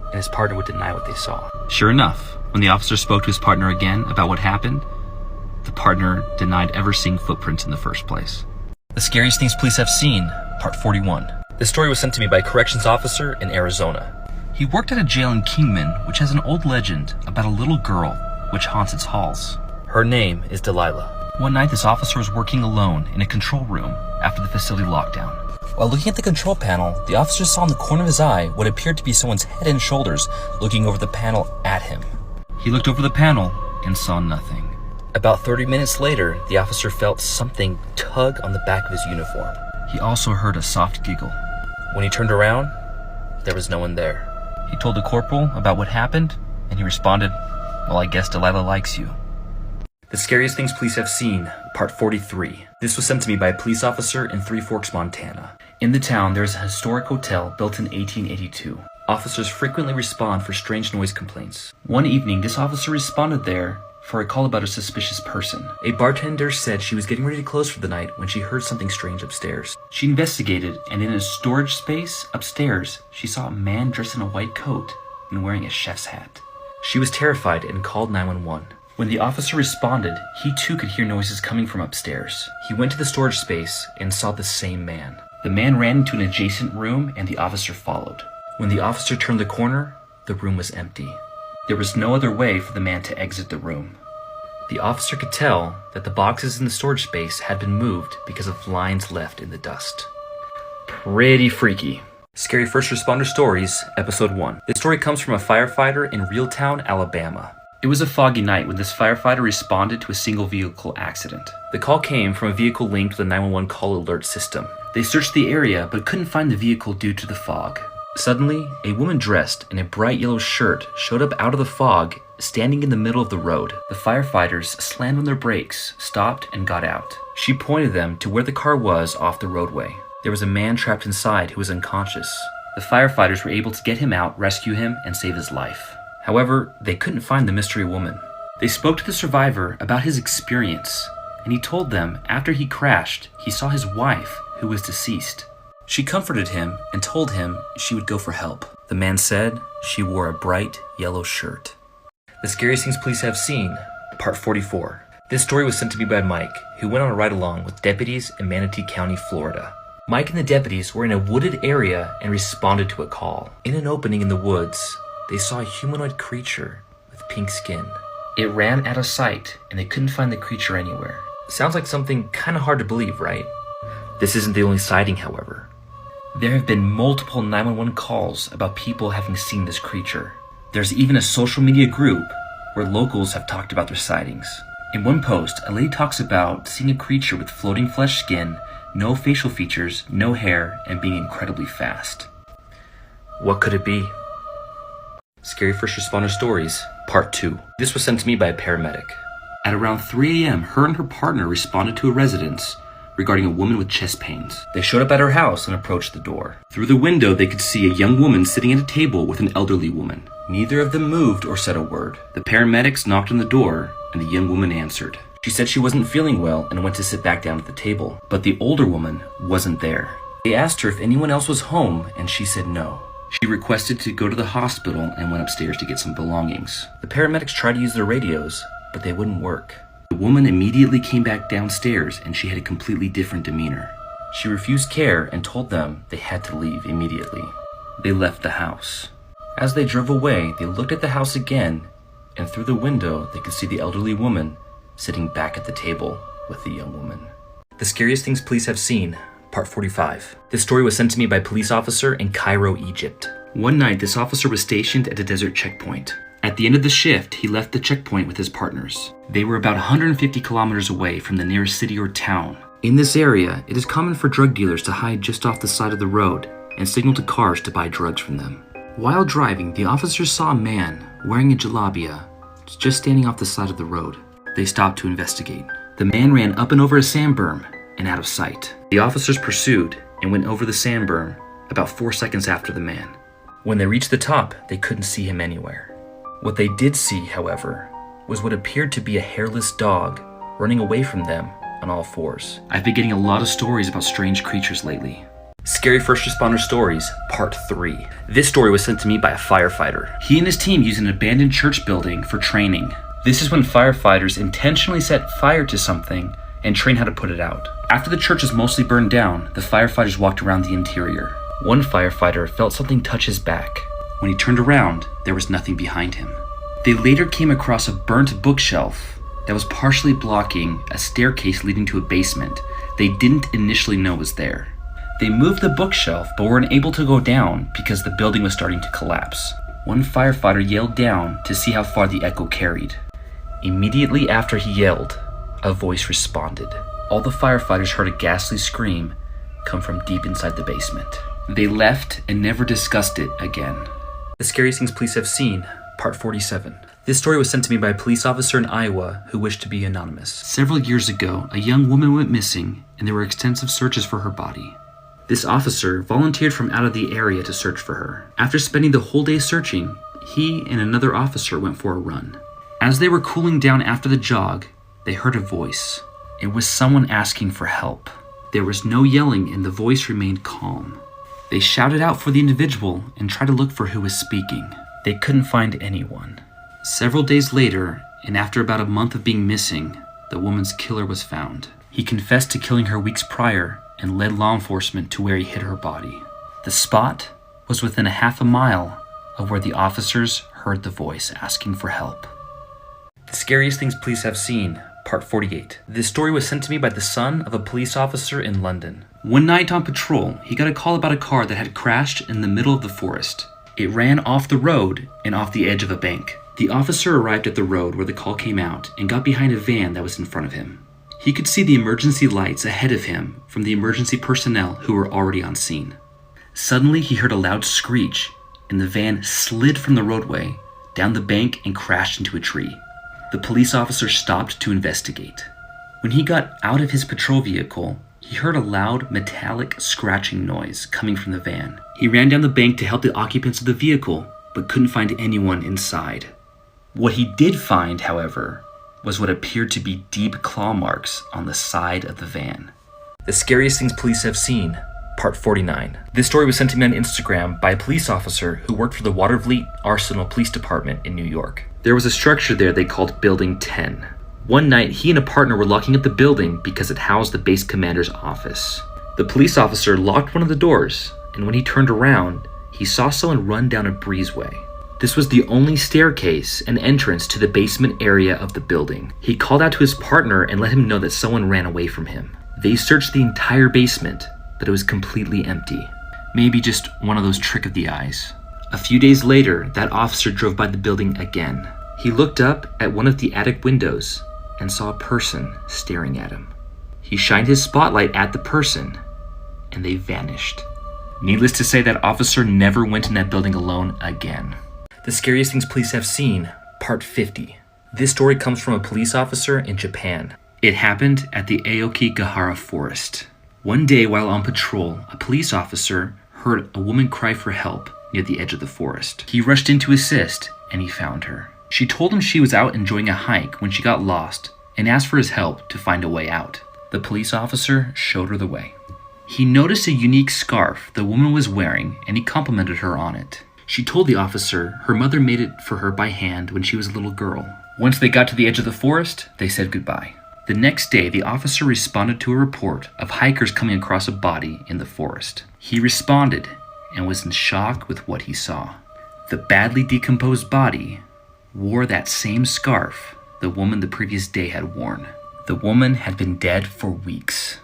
Speaker 1: and his partner would deny what they saw. Sure enough, when the officer spoke to his partner again about what happened, the partner denied ever seeing footprints in the first place. The Scariest Things Police Have Seen, Part 41. This story was sent to me by a corrections officer in Arizona. He worked at a jail in Kingman, which has an old legend about a little girl which haunts its halls. Her name is Delilah. One night, this officer was working alone in a control room after the facility lockdown. While looking at the control panel, the officer saw in the corner of his eye what appeared to be someone's head and shoulders looking over the panel at him. He looked over the panel and saw nothing. About 30 minutes later, the officer felt something tug on the back of his uniform. He also heard a soft giggle. When he turned around, there was no one there. He told the corporal about what happened, and he responded, "Well, I guess Delilah likes you." The Scariest Things Police Have Seen, Part 43. This was sent to me by a police officer in Three Forks, Montana. In the town, there is a historic hotel built in 1882. Officers frequently respond for strange noise complaints. One evening, this officer responded there for a call about a suspicious person. A bartender said she was getting ready to close for the night when she heard something strange upstairs. She investigated, and in a storage space upstairs, she saw a man dressed in a white coat and wearing a chef's hat. She was terrified and called 911. When the officer responded, he too could hear noises coming from upstairs. He went to the storage space and saw the same man. The man ran into an adjacent room and the officer followed. When the officer turned the corner, the room was empty. There was no other way for the man to exit the room. The officer could tell that the boxes in the storage space had been moved because of lines left in the dust. Pretty freaky. Scary First Responder Stories, Episode 1. This story comes from a firefighter in Reeltown, Alabama. It was a foggy night when this firefighter responded to a single vehicle accident. The call came from a vehicle linked with a 911 call alert system. They searched the area but couldn't find the vehicle due to the fog. Suddenly, a woman dressed in a bright yellow shirt showed up out of the fog, standing in the middle of the road. The firefighters slammed on their brakes, stopped, and got out. She pointed them to where the car was off the roadway. There was a man trapped inside who was unconscious. The firefighters were able to get him out, rescue him, and save his life. However, they couldn't find the mystery woman. They spoke to the survivor about his experience, and he told them after he crashed, he saw his wife, who was deceased. She comforted him and told him she would go for help. The man said she wore a bright yellow shirt. The Scariest Things Police Have Seen, Part 44. This story was sent to me by Mike, who went on a ride-along with deputies in Manatee County, Florida. Mike and the deputies were in a wooded area and responded to a call. In an opening in the woods, they saw a humanoid creature with pink skin. It ran out of sight, and they couldn't find the creature anywhere. Sounds like something kind of hard to believe, right? This isn't the only sighting, however. There have been multiple 911 calls about people having seen this creature. There's even a social media group where locals have talked about their sightings. In one post, a lady talks about seeing a creature with floating flesh skin, no facial features, no hair, and being incredibly fast. What could it be? Scary First Responder Stories, Part 2. This was sent to me by a paramedic. At around 3 a.m., her and her partner responded to a residence regarding a woman with chest pains. They showed up at her house and approached the door. Through the window, they could see a young woman sitting at a table with an elderly woman. Neither of them moved or said a word. The paramedics knocked on the door, and the young woman answered. She said she wasn't feeling well and went to sit back down at the table, but the older woman wasn't there. They asked her if anyone else was home, and she said no. She requested to go to the hospital and went upstairs to get some belongings. The paramedics tried to use their radios, but they wouldn't work. The woman immediately came back downstairs, and she had a completely different demeanor. She refused care and told them they had to leave immediately. They left the house. As they drove away, they looked at the house again, and through the window they could see the elderly woman sitting back at the table with the young woman. The Scariest Things Police Have Seen, Part 45. This story was sent to me by a police officer in Cairo, Egypt. One night, this officer was stationed at a desert checkpoint. At the end of the shift, he left the checkpoint with his partners. They were about 150 kilometers away from the nearest city or town. In this area, it is common for drug dealers to hide just off the side of the road and signal to cars to buy drugs from them. While driving, the officers saw a man wearing a jalabia just standing off the side of the road. They stopped to investigate. The man ran up and over a sand berm and out of sight. The officers pursued and went over the sand berm about 4 seconds after the man. When they reached the top, they couldn't see him anywhere. What they did see, however, was what appeared to be a hairless dog running away from them on all fours. I've been getting a lot of stories about strange creatures lately. Scary First Responder Stories, Part 3. This story was sent to me by a firefighter. He and his team used an abandoned church building for training. This is when firefighters intentionally set fire to something and train how to put it out. After the church was mostly burned down, the firefighters walked around the interior. One firefighter felt something touch his back. When he turned around, there was nothing behind him. They later came across a burnt bookshelf that was partially blocking a staircase leading to a basement they didn't initially know was there. They moved the bookshelf but weren't able to go down because the building was starting to collapse. One firefighter yelled down to see how far the echo carried. Immediately after he yelled, a voice responded. All the firefighters heard a ghastly scream come from deep inside the basement. They left and never discussed it again. The Scariest Things Police Have Seen, Part 47. This story was sent to me by a police officer in Iowa who wished to be anonymous. Several years ago, a young woman went missing and there were extensive searches for her body. This officer volunteered from out of the area to search for her. After spending the whole day searching, he and another officer went for a run. As they were cooling down after the jog, they heard a voice. It was someone asking for help. There was no yelling and the voice remained calm. They shouted out for the individual and tried to look for who was speaking. They couldn't find anyone. Several days later, and after about a month of being missing, the woman's killer was found. He confessed to killing her weeks prior and led law enforcement to where he hid her body. The spot was within a half a mile of where the officers heard the voice asking for help. The Scariest Things Police Have Seen, Part 48. This story was sent to me by the son of a police officer in London. One night on patrol, he got a call about a car that had crashed in the middle of the forest. It ran off the road and off the edge of a bank. The officer arrived at the road where the call came out and got behind a van that was in front of him. He could see the emergency lights ahead of him from the emergency personnel who were already on scene. Suddenly, he heard a loud screech, and the van slid from the roadway, down the bank, and crashed into a tree. The police officer stopped to investigate. When he got out of his patrol vehicle, he heard a loud metallic scratching noise coming from the van. He ran down the bank to help the occupants of the vehicle, but couldn't find anyone inside. What he did find, however, was what appeared to be deep claw marks on the side of the van. The Scariest Things Police Have Seen, Part 49. This story was sent to me on Instagram by a police officer who worked for the Watervliet Arsenal Police Department in New York. There was a structure there they called Building 10. One night, he and a partner were locking up the building because it housed the base commander's office. The police officer locked one of the doors, and when he turned around, he saw someone run down a breezeway. This was the only staircase and entrance to the basement area of the building. He called out to his partner and let him know that someone ran away from him. They searched the entire basement, but it was completely empty. Maybe just one of those trick of the eyes. A few days later, that officer drove by the building again. He looked up at one of the attic windows and saw a person staring at him. He shined his spotlight at the person, and they vanished. Needless to say, that officer never went in that building alone again. The Scariest Things Police Have Seen, Part 50. This story comes from a police officer in Japan. It happened at the Aokigahara Forest. One day while on patrol, a police officer heard a woman cry for help near the edge of the forest. He rushed in to assist, and he found her. She told him she was out enjoying a hike when she got lost and asked for his help to find a way out. The police officer showed her the way. He noticed a unique scarf the woman was wearing, and he complimented her on it. She told the officer her mother made it for her by hand when she was a little girl. Once they got to the edge of the forest, they said goodbye. The next day, the officer responded to a report of hikers coming across a body in the forest. He responded and was in shock with what he saw. The badly decomposed body wore that same scarf the woman the previous day had worn. The woman had been dead for weeks.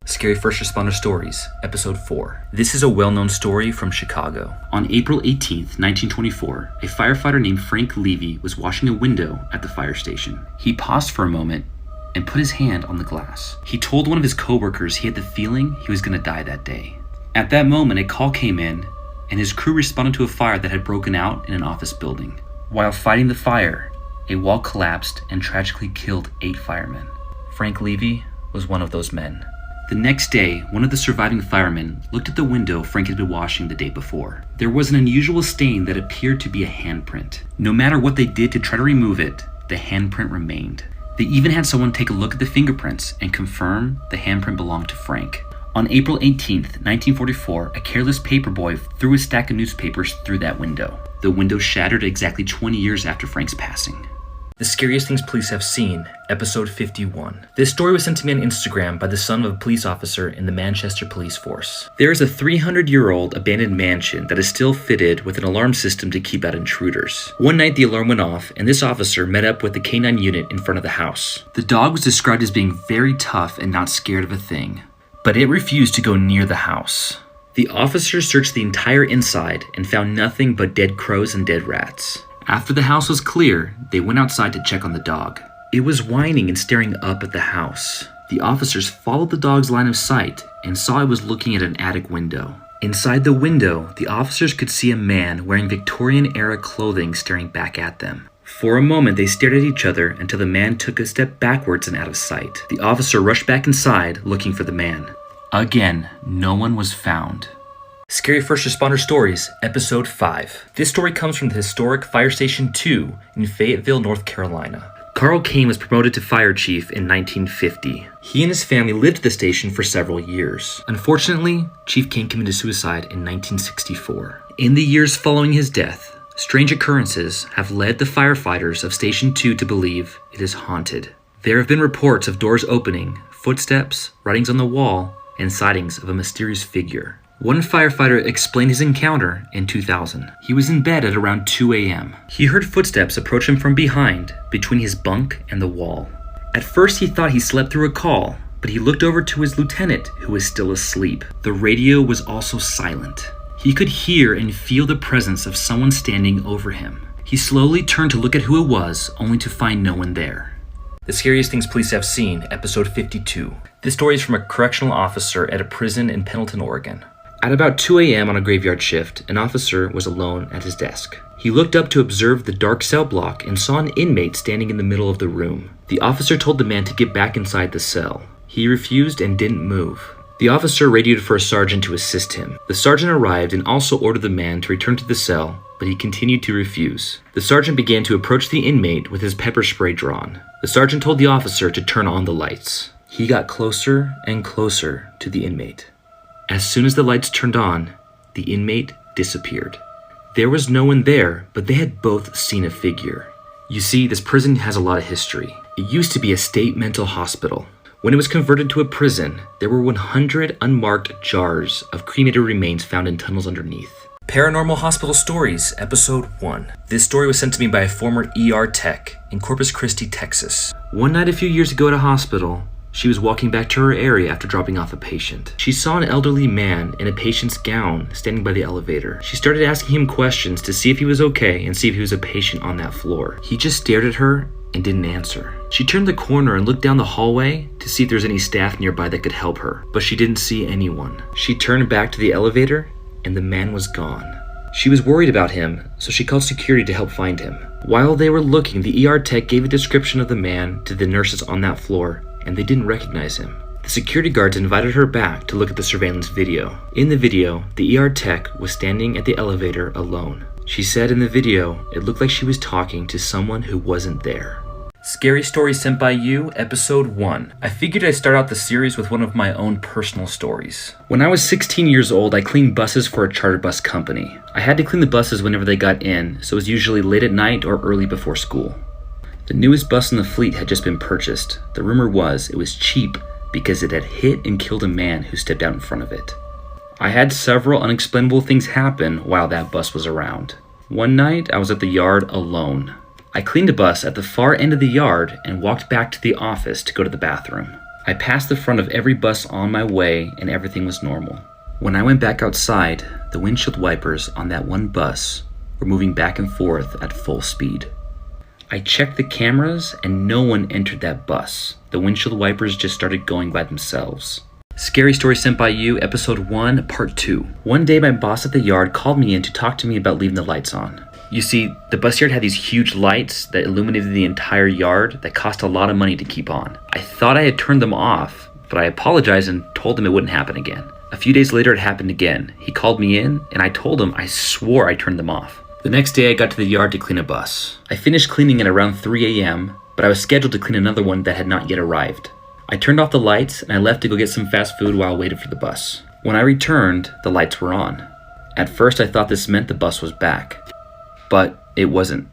Speaker 1: Scary First Responder Stories, Episode 4. This is a well-known story from Chicago. On April 18th, 1924, a firefighter named Frank Levy was washing a window at the fire station. He paused for a moment and put his hand on the glass. He told one of his coworkers he had the feeling he was going to die that day. At that moment, a call came in, and his crew responded to a fire that had broken out in an office building. While fighting the fire, a wall collapsed and tragically killed 8 firemen. Frank Levy was one of those men. The next day, one of the surviving firemen looked at the window Frank had been washing the day before. There was an unusual stain that appeared to be a handprint. No matter what they did to try to remove it, the handprint remained. They even had someone take a look at the fingerprints and confirm the handprint belonged to Frank. On April 18th, 1944, a careless paperboy threw a stack of newspapers through that window. The window shattered exactly 20 years after Frank's passing. The Scariest Things Police Have Seen, Episode 51. This story was sent to me on Instagram by the son of a police officer in the Manchester Police Force. There is a 300-year-old abandoned mansion that is still fitted with an alarm system to keep out intruders. One night the alarm went off and this officer met up with the K9 unit in front of the house. The dog was described as being very tough and not scared of a thing, but it refused to go near the house. The officers searched the entire inside and found nothing but dead crows and dead rats. After the house was clear, they went outside to check on the dog. It was whining and staring up at the house. The officers followed the dog's line of sight and saw it was looking at an attic window. Inside the window, the officers could see a man wearing Victorian-era clothing staring back at them. For a moment, they stared at each other until the man took a step backwards and out of sight. The officer rushed back inside, looking for the man. Again, no one was found. Scary First Responder Stories, Episode 5. This story comes from the historic Fire Station 2 in Fayetteville, North Carolina. Carl Kane was promoted to fire chief in 1950. He and his family lived at the station for several years. Unfortunately, Chief Kane committed suicide in 1964. In the years following his death, strange occurrences have led the firefighters of Station 2 to believe it is haunted. There have been reports of doors opening, footsteps, writings on the wall, and sightings of a mysterious figure. One firefighter explained his encounter in 2000. He was in bed at around 2 a.m. He heard footsteps approach him from behind, between his bunk and the wall. At first he thought he slept through a call, but he looked over to his lieutenant, who was still asleep. The radio was also silent. He could hear and feel the presence of someone standing over him. He slowly turned to look at who it was, only to find no one there. The Scariest Things Police Have Seen, Episode 52. This story is from a correctional officer at a prison in Pendleton, Oregon. At about 2 a.m. on a graveyard shift, an officer was alone at his desk. He looked up to observe the dark cell block and saw an inmate standing in the middle of the room. The officer told the man to get back inside the cell. He refused and didn't move. The officer radioed for a sergeant to assist him. The sergeant arrived and also ordered the man to return to the cell, but he continued to refuse. The sergeant began to approach the inmate with his pepper spray drawn. The sergeant told the officer to turn on the lights. He got closer and closer to the inmate. As soon as the lights turned on, the inmate disappeared. There was no one there, but they had both seen a figure. You see, this prison has a lot of history. It used to be a state mental hospital. When it was converted to a prison, there were 100 unmarked jars of cremated remains found in tunnels underneath. Paranormal Hospital Stories, Episode 1. This story was sent to me by a former ER tech in Corpus Christi, Texas. One night a few years ago at a hospital, she was walking back to her area after dropping off a patient. She saw an elderly man in a patient's gown standing by the elevator. She started asking him questions to see if he was okay and see if he was a patient on that floor. He just stared at her and didn't answer. She turned the corner and looked down the hallway to see if there was any staff nearby that could help her, but she didn't see anyone. She turned back to the elevator and the man was gone. She was worried about him, so she called security to help find him. While they were looking, the ER tech gave a description of the man to the nurses on that floor, and they didn't recognize him. The security guards invited her back to look at the surveillance video. In the video, the ER tech was standing at the elevator alone. She said in the video, it looked like she was talking to someone who wasn't there. Scary Stories Sent by You, Episode 1. I figured I'd start out the series with one of my own personal stories. When I was 16 years old, I cleaned buses for a charter bus company. I had to clean the buses whenever they got in, so it was usually late at night or early before school. The newest bus in the fleet had just been purchased. The rumor was it was cheap because it had hit and killed a man who stepped out in front of it. I had several unexplainable things happen while that bus was around. One night, I was at the yard alone. I cleaned a bus at the far end of the yard and walked back to the office to go to the bathroom. I passed the front of every bus on my way and everything was normal. When I went back outside, the windshield wipers on that one bus were moving back and forth at full speed. I checked the cameras and no one entered that bus. The windshield wipers just started going by themselves. Scary Story Sent by You, Episode 1, Part 2. One day my boss at the yard called me in to talk to me about leaving the lights on. You see, the bus yard had these huge lights that illuminated the entire yard that cost a lot of money to keep on. I thought I had turned them off, but I apologized and told him it wouldn't happen again. A few days later it happened again. He called me in and I told him I swore I turned them off. The next day I got to the yard to clean a bus. I finished cleaning at around 3 a.m., but I was scheduled to clean another one that had not yet arrived. I turned off the lights and I left to go get some fast food while I waited for the bus. When I returned, the lights were on. At first I thought this meant the bus was back, but it wasn't.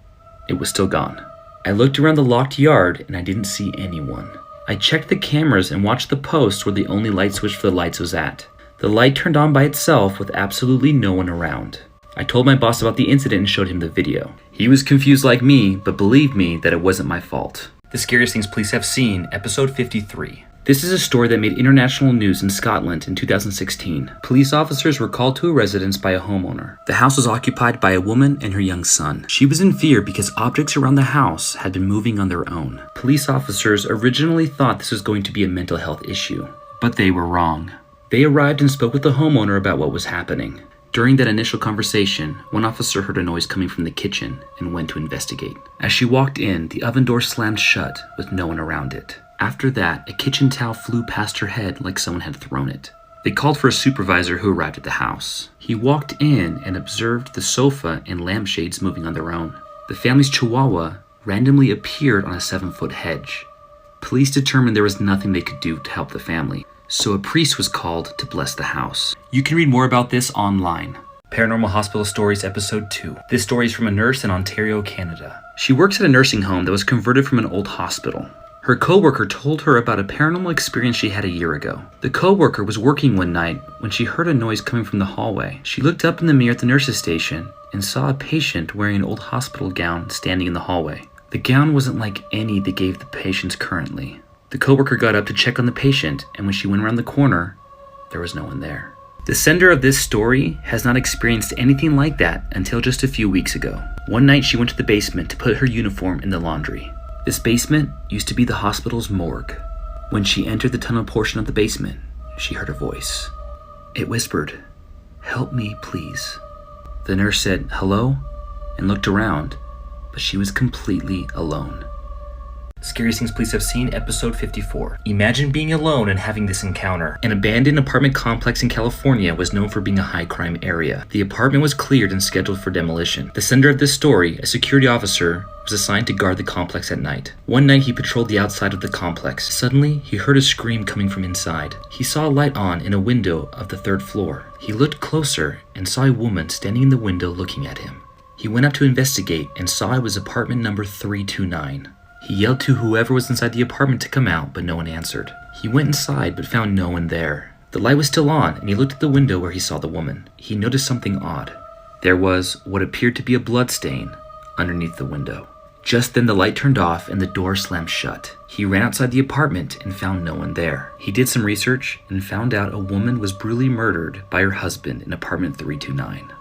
Speaker 1: It was still gone. I looked around the locked yard and I didn't see anyone. I checked the cameras and watched the post where the only light switch for the lights was at. The light turned on by itself with absolutely no one around. I told my boss about the incident and showed him the video. He was confused like me, but believed me that it wasn't my fault. The Scariest Things Police Have Seen, Episode 53. This is a story that made international news in Scotland in 2016. Police officers were called to a residence by a homeowner. The house was occupied by a woman and her young son. She was in fear because objects around the house had been moving on their own. Police officers originally thought this was going to be a mental health issue, but they were wrong. They arrived and spoke with the homeowner about what was happening. During that initial conversation, one officer heard a noise coming from the kitchen and went to investigate. As she walked in, the oven door slammed shut with no one around it. After that, a kitchen towel flew past her head like someone had thrown it. They called for a supervisor who arrived at the house. He walked in and observed the sofa and lampshades moving on their own. The family's chihuahua randomly appeared on a 7-foot hedge. Police determined there was nothing they could do to help the family, so a priest was called to bless the house. You can read more about this online. Paranormal Hospital Stories Episode 2. This story is from a nurse in Ontario, Canada. She works at a nursing home that was converted from an old hospital. Her coworker told her about a paranormal experience she had a year ago. The coworker was working one night when she heard a noise coming from the hallway. She looked up in the mirror at the nurse's station and saw a patient wearing an old hospital gown standing in the hallway. The gown wasn't like any they gave the patients currently. The coworker got up to check on the patient, and when she went around the corner, there was no one there. The sender of this story has not experienced anything like that until just a few weeks ago. One night she went to the basement to put her uniform in the laundry. This basement used to be the hospital's morgue. When she entered the tunnel portion of the basement, she heard a voice. It whispered, "Help me, please." The nurse said, "Hello?" and looked around, but she was completely alone. Scariest Things Police Have Seen, Episode 54. Imagine being alone and having this encounter. An abandoned apartment complex in California was known for being a high-crime area. The apartment was cleared and scheduled for demolition. The sender of this story, a security officer, was assigned to guard the complex at night. One night he patrolled the outside of the complex. Suddenly, he heard a scream coming from inside. He saw a light on in a window of the 3rd floor. He looked closer and saw a woman standing in the window looking at him. He went up to investigate and saw it was apartment number 329. He yelled to whoever was inside the apartment to come out, but no one answered. He went inside, but found no one there. The light was still on, and he looked at the window where he saw the woman. He noticed something odd. There was what appeared to be a blood stain underneath the window. Just then the light turned off and the door slammed shut. He ran outside the apartment and found no one there. He did some research and found out a woman was brutally murdered by her husband in apartment 329.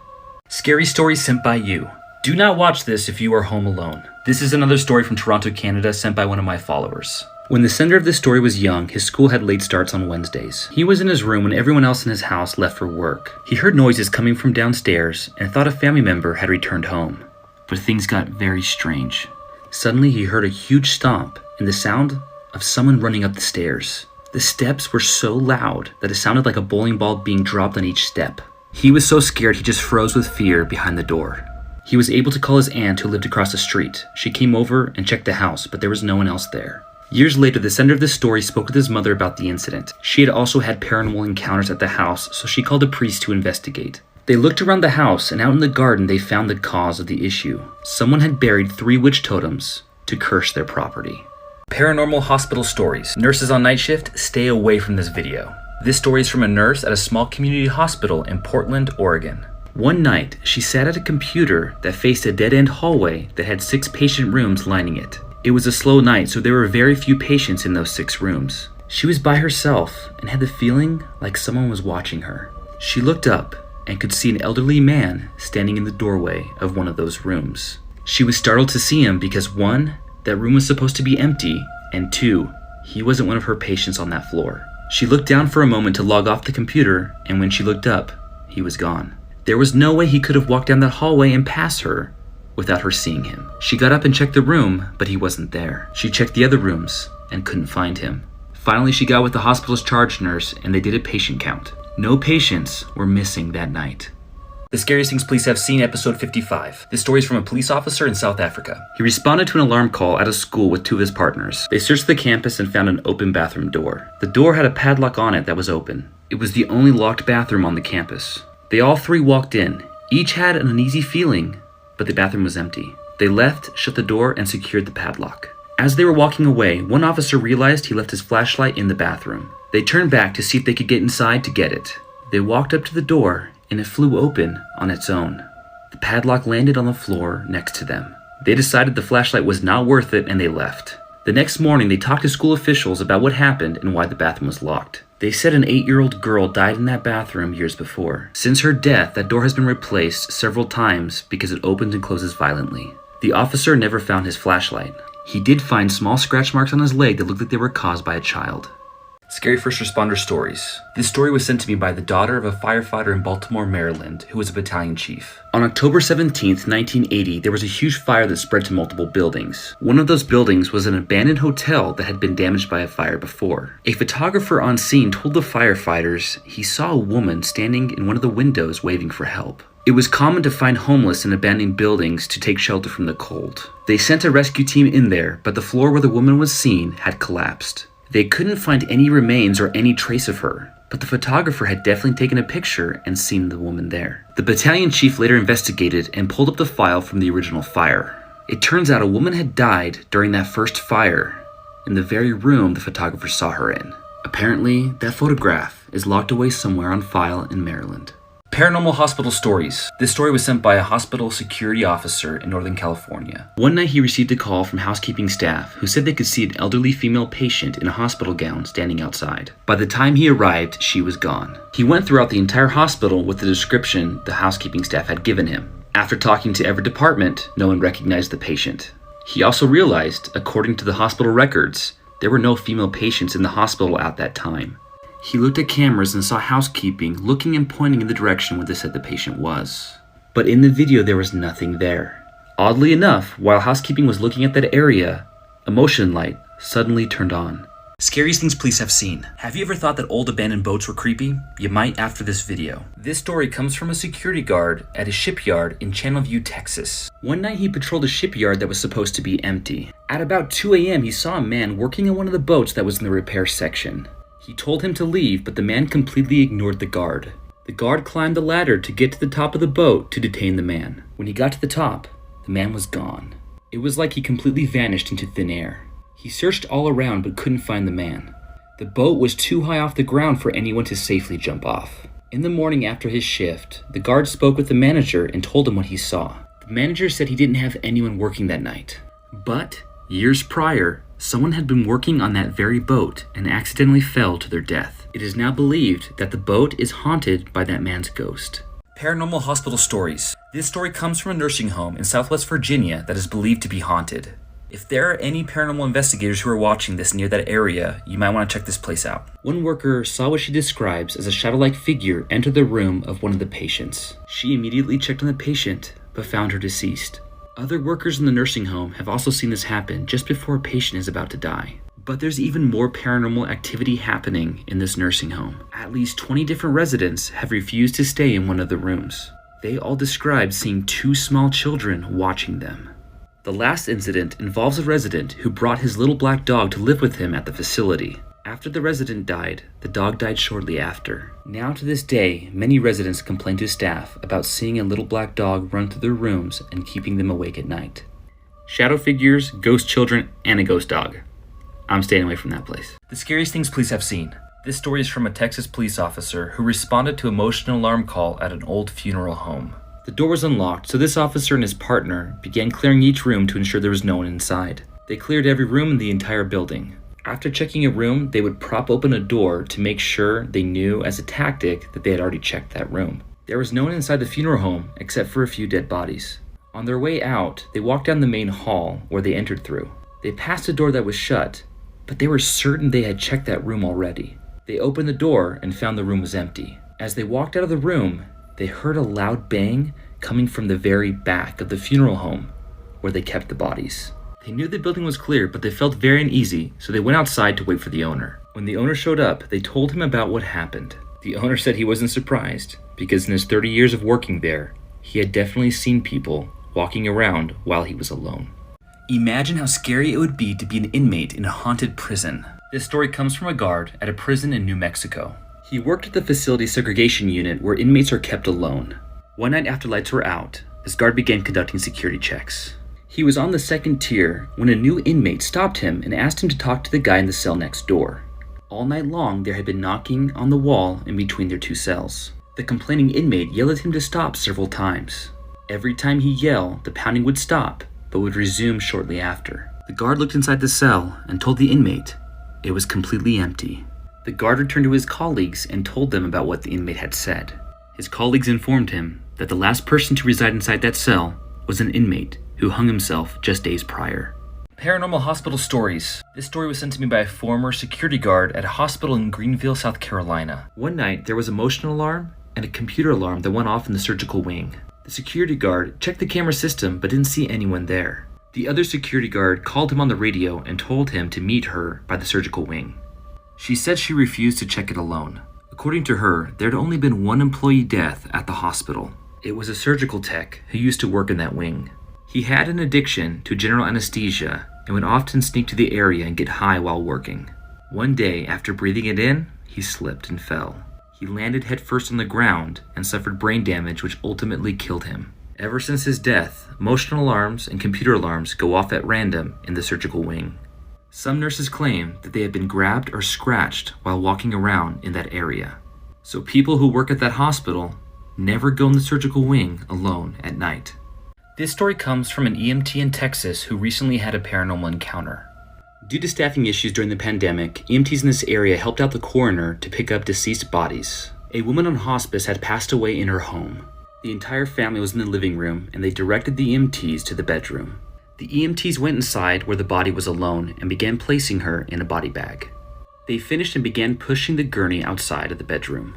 Speaker 1: Scary Story Sent by You. Do not watch this if you are home alone. This is another story from Toronto, Canada, sent by one of my followers. When the sender of this story was young, his school had late starts on Wednesdays. He was in his room when everyone else in his house left for work. He heard noises coming from downstairs and thought a family member had returned home. But things got very strange. Suddenly he heard a huge stomp and the sound of someone running up the stairs. The steps were so loud that it sounded like a bowling ball being dropped on each step. He was so scared he just froze with fear behind the door. He was able to call his aunt who lived across the street. She came over and checked the house, but there was no one else there. Years later, the sender of this story spoke with his mother about the incident. She had also had paranormal encounters at the house, so she called a priest to investigate. They looked around the house, and out in the garden they found the cause of the issue. Someone had buried 3 witch totems to curse their property. Paranormal Hospital Stories. Nurses on night shift, stay away from this video. This story is from a nurse at a small community hospital in Portland, Oregon. One night, she sat at a computer that faced a dead-end hallway that had 6 patient rooms lining it. It was a slow night, so there were very few patients in those 6 rooms. She was by herself and had the feeling like someone was watching her. She looked up and could see an elderly man standing in the doorway of one of those rooms. She was startled to see him because 1, that room was supposed to be empty, and 2, he wasn't one of her patients on that floor. She looked down for a moment to log off the computer, and when she looked up, he was gone. There was no way he could have walked down that hallway and past her without her seeing him. She got up and checked the room, but he wasn't there. She checked the other rooms and couldn't find him. Finally, she got with the hospital's charge nurse and they did a patient count. No patients were missing that night. The Scariest Things Police Have Seen, episode 55. This story is from a police officer in South Africa. He responded to an alarm call at a school with 2 of his partners. They searched the campus and found an open bathroom door. The door had a padlock on it that was open. It was the only locked bathroom on the campus. They all 3 walked in. Each had an uneasy feeling, but the bathroom was empty. They left, shut the door, and secured the padlock. As they were walking away, one officer realized he left his flashlight in the bathroom. They turned back to see if they could get inside to get it. They walked up to the door, and it flew open on its own. The padlock landed on the floor next to them. They decided the flashlight was not worth it, and they left. The next morning, they talked to school officials about what happened and why the bathroom was locked. They said an 8-year-old girl died in that bathroom years before. Since her death, that door has been replaced several times because it opens and closes violently. The officer never found his flashlight. He did find small scratch marks on his leg that looked like they were caused by a child. Scary first responder stories. This story was sent to me by the daughter of a firefighter in Baltimore, Maryland, who was a battalion chief. On October 17th, 1980, there was a huge fire that spread to multiple buildings. One of those buildings was an abandoned hotel that had been damaged by a fire before. A photographer on scene told the firefighters he saw a woman standing in one of the windows waving for help. It was common to find homeless in abandoned buildings to take shelter from the cold. They sent a rescue team in there, but the floor where the woman was seen had collapsed. They couldn't find any remains or any trace of her, but the photographer had definitely taken a picture and seen the woman there. The battalion chief later investigated and pulled up the file from the original fire. It turns out a woman had died during that first fire in the very room the photographer saw her in. Apparently, that photograph is locked away somewhere on file in Maryland. Paranormal hospital stories. This story was sent by a hospital security officer in Northern California. One night he received a call from housekeeping staff who said they could see an elderly female patient in a hospital gown standing outside. By the time he arrived, she was gone. He went throughout the entire hospital with the description the housekeeping staff had given him. After talking to every department, no one recognized the patient. He also realized, according to the hospital records, there were no female patients in the hospital at that time. He looked at cameras and saw housekeeping looking and pointing in the direction where they said the patient was. But in the video there was nothing there. Oddly enough, while housekeeping was looking at that area, a motion light suddenly turned on. Scariest things police have seen. Have you ever thought that old abandoned boats were creepy? You might after this video. This story comes from a security guard at a shipyard in Channelview, Texas. One night he patrolled a shipyard that was supposed to be empty. At about 2 a.m. he saw a man working on one of the boats that was in the repair section. He told him to leave, but the man completely ignored the guard. The guard climbed the ladder to get to the top of the boat to detain the man. When he got to the top, the man was gone. It was like he completely vanished into thin air. He searched all around but couldn't find the man. The boat was too high off the ground for anyone to safely jump off. In the morning after his shift, the guard spoke with the manager and told him what he saw. The manager said he didn't have anyone working that night. But years prior, someone had been working on that very boat and accidentally fell to their death. It is now believed that the boat is haunted by that man's ghost. Paranormal hospital stories. This story comes from a nursing home in Southwest Virginia that is believed to be haunted. If there are any paranormal investigators who are watching this near that area, you might want to check this place out. One worker saw what she describes as a shadow-like figure enter the room of one of the patients. She immediately checked on the patient, but found her deceased. Other workers in the nursing home have also seen this happen just before a patient is about to die. But there's even more paranormal activity happening in this nursing home. At least 20 different residents have refused to stay in one of the rooms. They all described seeing 2 small children watching them. The last incident involves a resident who brought his little black dog to live with him at the facility. After the resident died, the dog died shortly after. Now to this day, many residents complain to staff about seeing a little black dog run through their rooms and keeping them awake at night. Shadow figures, ghost children, and a ghost dog. I'm staying away from that place. The scariest things police have seen. This story is from a Texas police officer who responded to a motion alarm call at an old funeral home. The door was unlocked, so this officer and his partner began clearing each room to ensure there was no one inside. They cleared every room in the entire building. After checking a room, they would prop open a door to make sure they knew as a tactic that they had already checked that room. There was no one inside the funeral home except for a few dead bodies. On their way out, they walked down the main hall where they entered through. They passed a door that was shut, but they were certain they had checked that room already. They opened the door and found the room was empty. As they walked out of the room, they heard a loud bang coming from the very back of the funeral home where they kept the bodies. They knew the building was clear, but they felt very uneasy, so they went outside to wait for the owner. When the owner showed up, they told him about what happened. The owner said he wasn't surprised, because in his 30 years of working there, he had definitely seen people walking around while he was alone. Imagine how scary it would be to be an inmate in a haunted prison. This story comes from a guard at a prison in New Mexico. He worked at the facility segregation unit where inmates are kept alone. One night after lights were out, this guard began conducting security checks. He was on the second tier when a new inmate stopped him and asked him to talk to the guy in the cell next door. All night long, there had been knocking on the wall in between their two cells. The complaining inmate yelled at him to stop several times. Every time he yelled, the pounding would stop, but would resume shortly after. The guard looked inside the cell and told the inmate it was completely empty. The guard returned to his colleagues and told them about what the inmate had said. His colleagues informed him that the last person to reside inside that cell was an inmate who hung himself just days prior. Paranormal hospital stories. This story was sent to me by a former security guard at a hospital in Greenville, South Carolina. One night, there was a motion alarm and a computer alarm that went off in the surgical wing. The security guard checked the camera system but didn't see anyone there. The other security guard called him on the radio and told him to meet her by the surgical wing. She said she refused to check it alone. According to her, there had only been one employee death at the hospital. It was a surgical tech who used to work in that wing. He had an addiction to general anesthesia and would often sneak to the area and get high while working. One day, after breathing it in, he slipped and fell. He landed headfirst on the ground and suffered brain damage, which ultimately killed him. Ever since his death, motion alarms and computer alarms go off at random in the surgical wing. Some nurses claim that they have been grabbed or scratched while walking around in that area. So people who work at that hospital never go in the surgical wing alone at night. This story comes from an EMT in Texas who recently had a paranormal encounter. Due to staffing issues during the pandemic, EMTs in this area helped out the coroner to pick up deceased bodies. A woman on hospice had passed away in her home. The entire family was in the living room, and they directed the EMTs to the bedroom. The EMTs went inside where the body was alone and began placing her in a body bag. They finished and began pushing the gurney outside of the bedroom.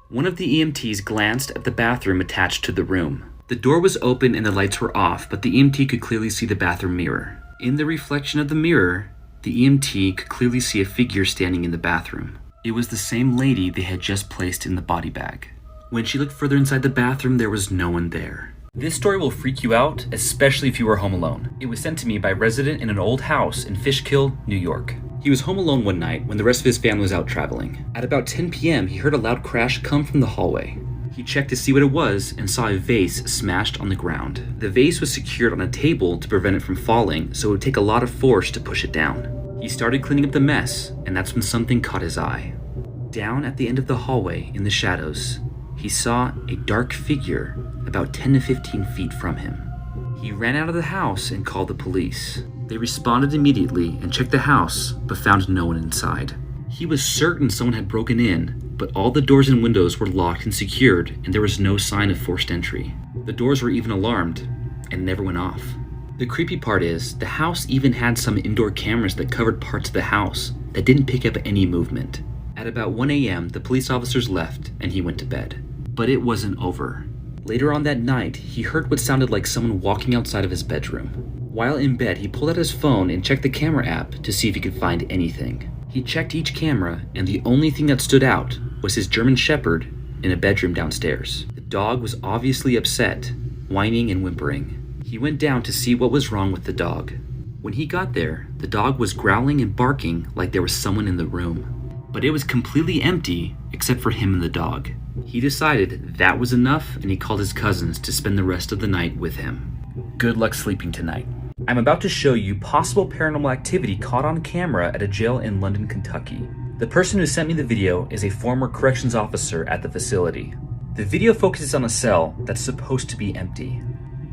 Speaker 1: One of the EMTs glanced at the bathroom attached to the room. The door was open and the lights were off, but the EMT could clearly see the bathroom mirror. In the reflection of the mirror, the EMT could clearly see a figure standing in the bathroom. It was the same lady they had just placed in the body bag. When she looked further inside the bathroom, there was no one there. This story will freak you out, especially if you were home alone. It was sent to me by a resident in an old house in Fishkill, New York. He was home alone one night when the rest of his family was out traveling. At about 10 p.m., he heard a loud crash come from the hallway. He checked to see what it was and saw a vase smashed on the ground. The vase was secured on a table to prevent it from falling, so it would take a lot of force to push it down. He started cleaning up the mess, and that's when something caught his eye. Down at the end of the hallway, in the shadows, he saw a dark figure about 10 to 15 feet from him. He ran out of the house and called the police. They responded immediately and checked the house, but found no one inside. He was certain someone had broken in, but all the doors and windows were locked and secured, and there was no sign of forced entry. The doors were even alarmed, and never went off. The creepy part is, the house even had some indoor cameras that covered parts of the house that didn't pick up any movement. At about 1 a.m., the police officers left, and he went to bed. But it wasn't over. Later on that night, he heard what sounded like someone walking outside of his bedroom. While in bed, he pulled out his phone and checked the camera app to see if he could find anything. He checked each camera, and the only thing that stood out was his German Shepherd in a bedroom downstairs. The dog was obviously upset, whining and whimpering. He went down to see what was wrong with the dog. When he got there, the dog was growling and barking like there was someone in the room. But it was completely empty except for him and the dog. He decided that was enough, and he called his cousins to spend the rest of the night with him. Good luck sleeping tonight. I'm about to show you possible paranormal activity caught on camera at a jail in London, Kentucky. The person who sent me the video is a former corrections officer at the facility. The video focuses on a cell that's supposed to be empty.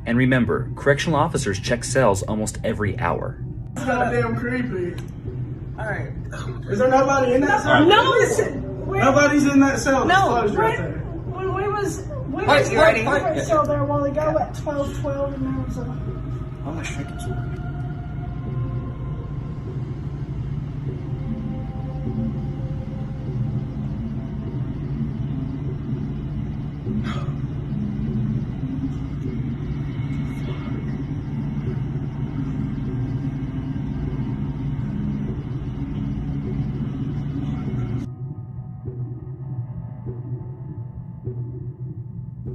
Speaker 1: And remember, correctional officers check cells almost every hour.
Speaker 3: It's goddamn creepy.
Speaker 4: Alright.
Speaker 3: Is there nobody in that cell?
Speaker 4: No!
Speaker 3: Nobody's in that cell.
Speaker 4: No,
Speaker 3: It's closed right there.
Speaker 4: when we was
Speaker 3: Alright, you ready?
Speaker 4: still there a while ago at 12:12 and there was a
Speaker 3: I'm not shaking you.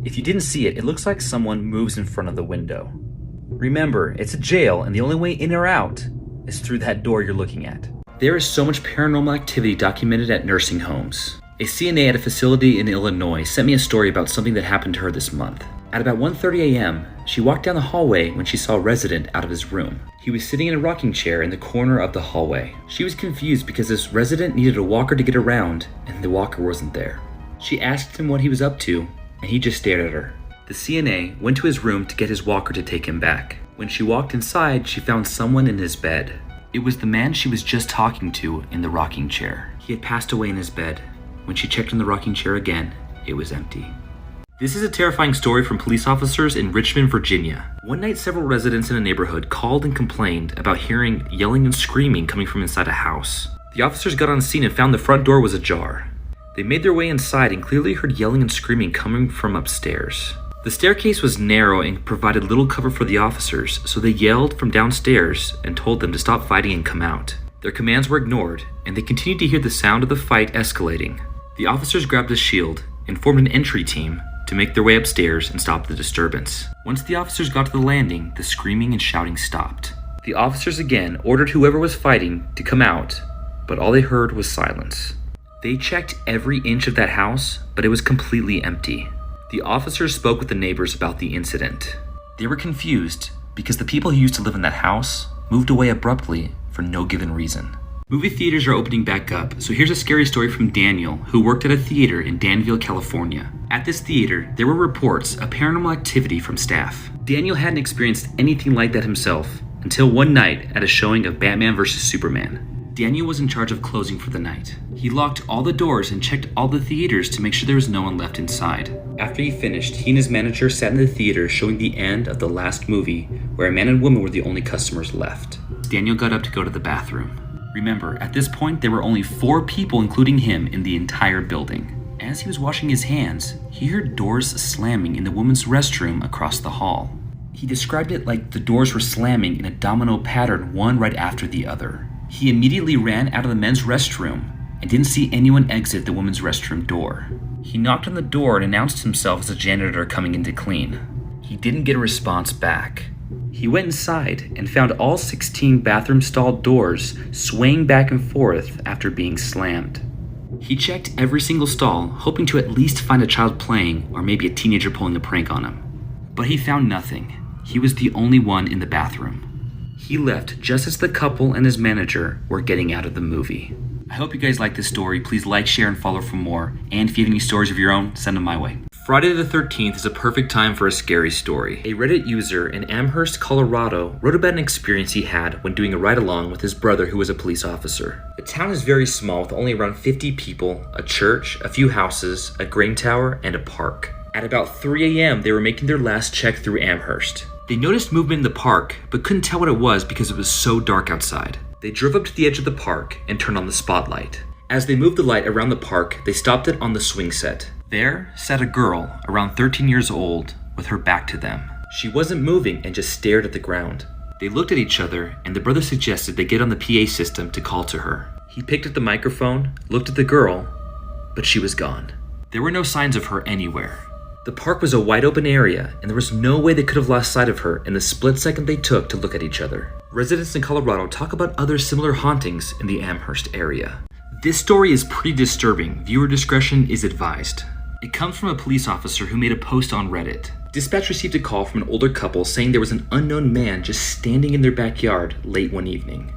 Speaker 1: If you didn't see it, it looks like someone moves in front of the window. Remember, it's a jail, and the only way in or out is through that door you're looking at. There is so much paranormal activity documented at nursing homes. A CNA at a facility in Illinois sent me a story about something that happened to her this month. At about 1:30 a.m., she walked down the hallway when she saw a resident out of his room. He was sitting in a rocking chair in the corner of the hallway. She was confused because this resident needed a walker to get around, and the walker wasn't there. She asked him what he was up to, and he just stared at her. The CNA went to his room to get his walker to take him back. When she walked inside, she found someone in his bed. It was the man she was just talking to in the rocking chair. He had passed away in his bed. When she checked in the rocking chair again, it was empty. This is a terrifying story from police officers in Richmond, Virginia. One night, several residents in a neighborhood called and complained about hearing yelling and screaming coming from inside a house. The officers got on scene and found the front door was ajar. They made their way inside and clearly heard yelling and screaming coming from upstairs. The staircase was narrow and provided little cover for the officers, so they yelled from downstairs and told them to stop fighting and come out. Their commands were ignored, and they continued to hear the sound of the fight escalating. The officers grabbed a shield and formed an entry team to make their way upstairs and stop the disturbance. Once the officers got to the landing, the screaming and shouting stopped. The officers again ordered whoever was fighting to come out, but all they heard was silence. They checked every inch of that house, but it was completely empty. The officers spoke with the neighbors about the incident. They were confused because the people who used to live in that house moved away abruptly for no given reason. Movie theaters are opening back up, so here's a scary story from Daniel, who worked at a theater in Danville, California. At this theater, there were reports of paranormal activity from staff. Daniel hadn't experienced anything like that himself until one night at a showing of Batman vs. Superman. Daniel was in charge of closing for the night. He locked all the doors and checked all the theaters to make sure there was no one left inside. After he finished, he and his manager sat in the theater showing the end of the last movie, where a man and woman were the only customers left. Daniel got up to go to the bathroom. Remember, at this point, there were only 4 people, including him, in the entire building. As he was washing his hands, he heard doors slamming in the women's restroom across the hall. He described it like the doors were slamming in a domino pattern, one right after the other. He immediately ran out of the men's restroom and didn't see anyone exit the women's restroom door. He knocked on the door and announced himself as a janitor coming in to clean. He didn't get a response back. He went inside and found all 16 bathroom stall doors swaying back and forth after being slammed. He checked every single stall, hoping to at least find a child playing or maybe a teenager pulling a prank on him. But he found nothing. He was the only one in the bathroom. He left just as the couple and his manager were getting out of the movie. I hope you guys like this story. Please like, share, and follow for more. And if you have any stories of your own, send them my way. Friday the 13th is a perfect time for a scary story. A Reddit user in Amherst, Colorado wrote about an experience he had when doing a ride-along with his brother who was a police officer. The town is very small with only around 50 people, a church, a few houses, a grain tower, and a park. At about 3 a.m., they were making their last check through Amherst. They noticed movement in the park, but couldn't tell what it was because it was so dark outside. They drove up to the edge of the park and turned on the spotlight. As they moved the light around the park, they stopped it on the swing set. There sat a girl around 13 years old with her back to them. She wasn't moving and just stared at the ground. They looked at each other, and the brother suggested they get on the PA system to call to her. He picked up the microphone, looked at the girl, but she was gone. There were no signs of her anywhere. The park was a wide open area, and there was no way they could have lost sight of her in the split second they took to look at each other. Residents in Colorado talk about other similar hauntings in the Amherst area. This story is pretty disturbing. Viewer discretion is advised. It comes from a police officer who made a post on Reddit. Dispatch received a call from an older couple saying there was an unknown man just standing in their backyard late one evening.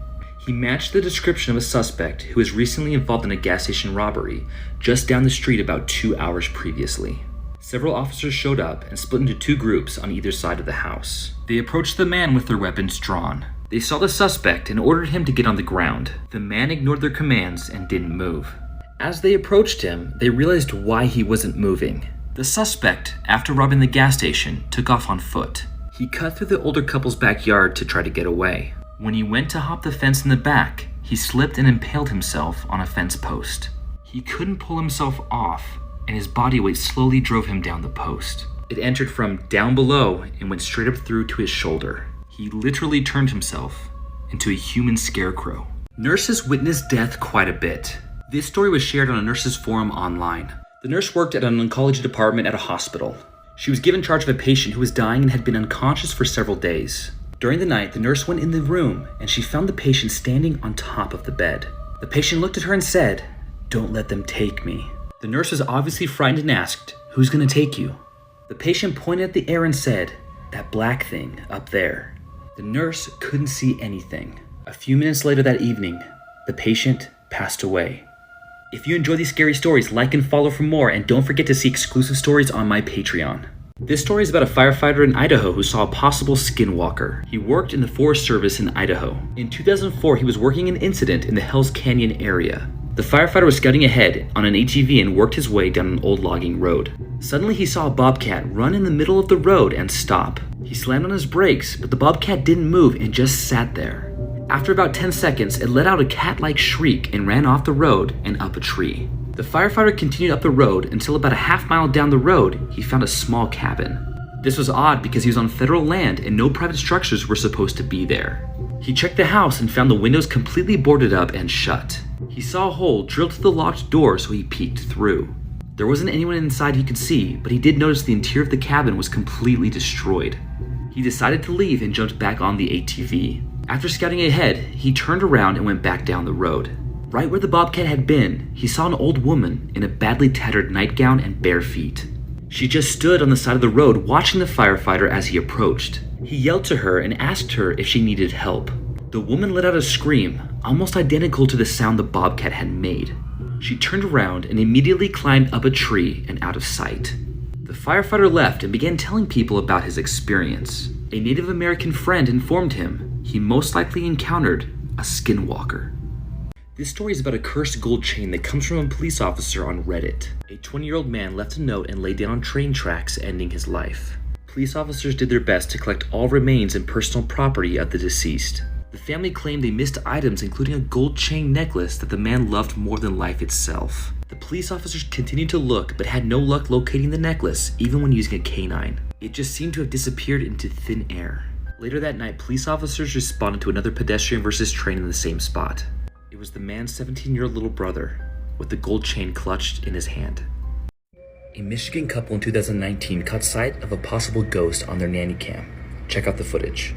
Speaker 1: He matched the description of a suspect who was recently involved in a gas station robbery just down the street about 2 hours previously. Several officers showed up and split into 2 groups on either side of the house. They approached the man with their weapons drawn. They saw the suspect and ordered him to get on the ground. The man ignored their commands and didn't move. As they approached him, they realized why he wasn't moving. The suspect, after robbing the gas station, took off on foot. He cut through the older couple's backyard to try to get away. When he went to hop the fence in the back, he slipped and impaled himself on a fence post. He couldn't pull himself off, and his body weight slowly drove him down the post. It entered from down below and went straight up through to his shoulder. He literally turned himself into a human scarecrow. Nurses witnessed death quite a bit. This story was shared on a nurses forum online. The nurse worked at an oncology department at a hospital. She was given charge of a patient who was dying and had been unconscious for several days. During the night, the nurse went in the room and she found the patient standing on top of the bed. The patient looked at her and said, "Don't let them take me." The nurse was obviously frightened and asked, "Who's gonna take you?" The patient pointed at the air and said, "That black thing up there." The nurse couldn't see anything. A few minutes later that evening, the patient passed away. If you enjoy these scary stories, like and follow for more, and don't forget to see exclusive stories on my Patreon. This story is about a firefighter in Idaho who saw a possible skinwalker. He worked in the Forest Service in Idaho. In 2004, he was working an incident in the Hells Canyon area. The firefighter was scouting ahead on an ATV and worked his way down an old logging road. Suddenly, he saw a bobcat run in the middle of the road and stop. He slammed on his brakes, but the bobcat didn't move and just sat there. After about 10 seconds, it let out a cat-like shriek and ran off the road and up a tree. The firefighter continued up the road until about a half-mile down the road, he found a small cabin. This was odd because he was on federal land and no private structures were supposed to be there. He checked the house and found the windows completely boarded up and shut. He saw a hole drilled through the locked door, so he peeked through. There wasn't anyone inside he could see, but he did notice the interior of the cabin was completely destroyed. He decided to leave and jumped back on the ATV. After scouting ahead, he turned around and went back down the road. Right where the bobcat had been, he saw an old woman in a badly tattered nightgown and bare feet. She just stood on the side of the road watching the firefighter as he approached. He yelled to her and asked her if she needed help. The woman let out a scream, almost identical to the sound the bobcat had made. She turned around and immediately climbed up a tree and out of sight. The firefighter left and began telling people about his experience. A Native American friend informed him he most likely encountered a skinwalker. This story is about a cursed gold chain that comes from a police officer on Reddit. A 20-year-old man left a note and laid down on train tracks, ending his life. Police officers did their best to collect all remains and personal property of the deceased. The family claimed they missed items including a gold chain necklace that the man loved more than life itself. The police officers continued to look but had no luck locating the necklace, even when using a canine. It just seemed to have disappeared into thin air. Later that night, police officers responded to another pedestrian versus train in the same spot. It was the man's 17-year-old little brother, with the gold chain clutched in his hand. A Michigan couple in 2019 caught sight of a possible ghost on their nanny cam. Check out the footage.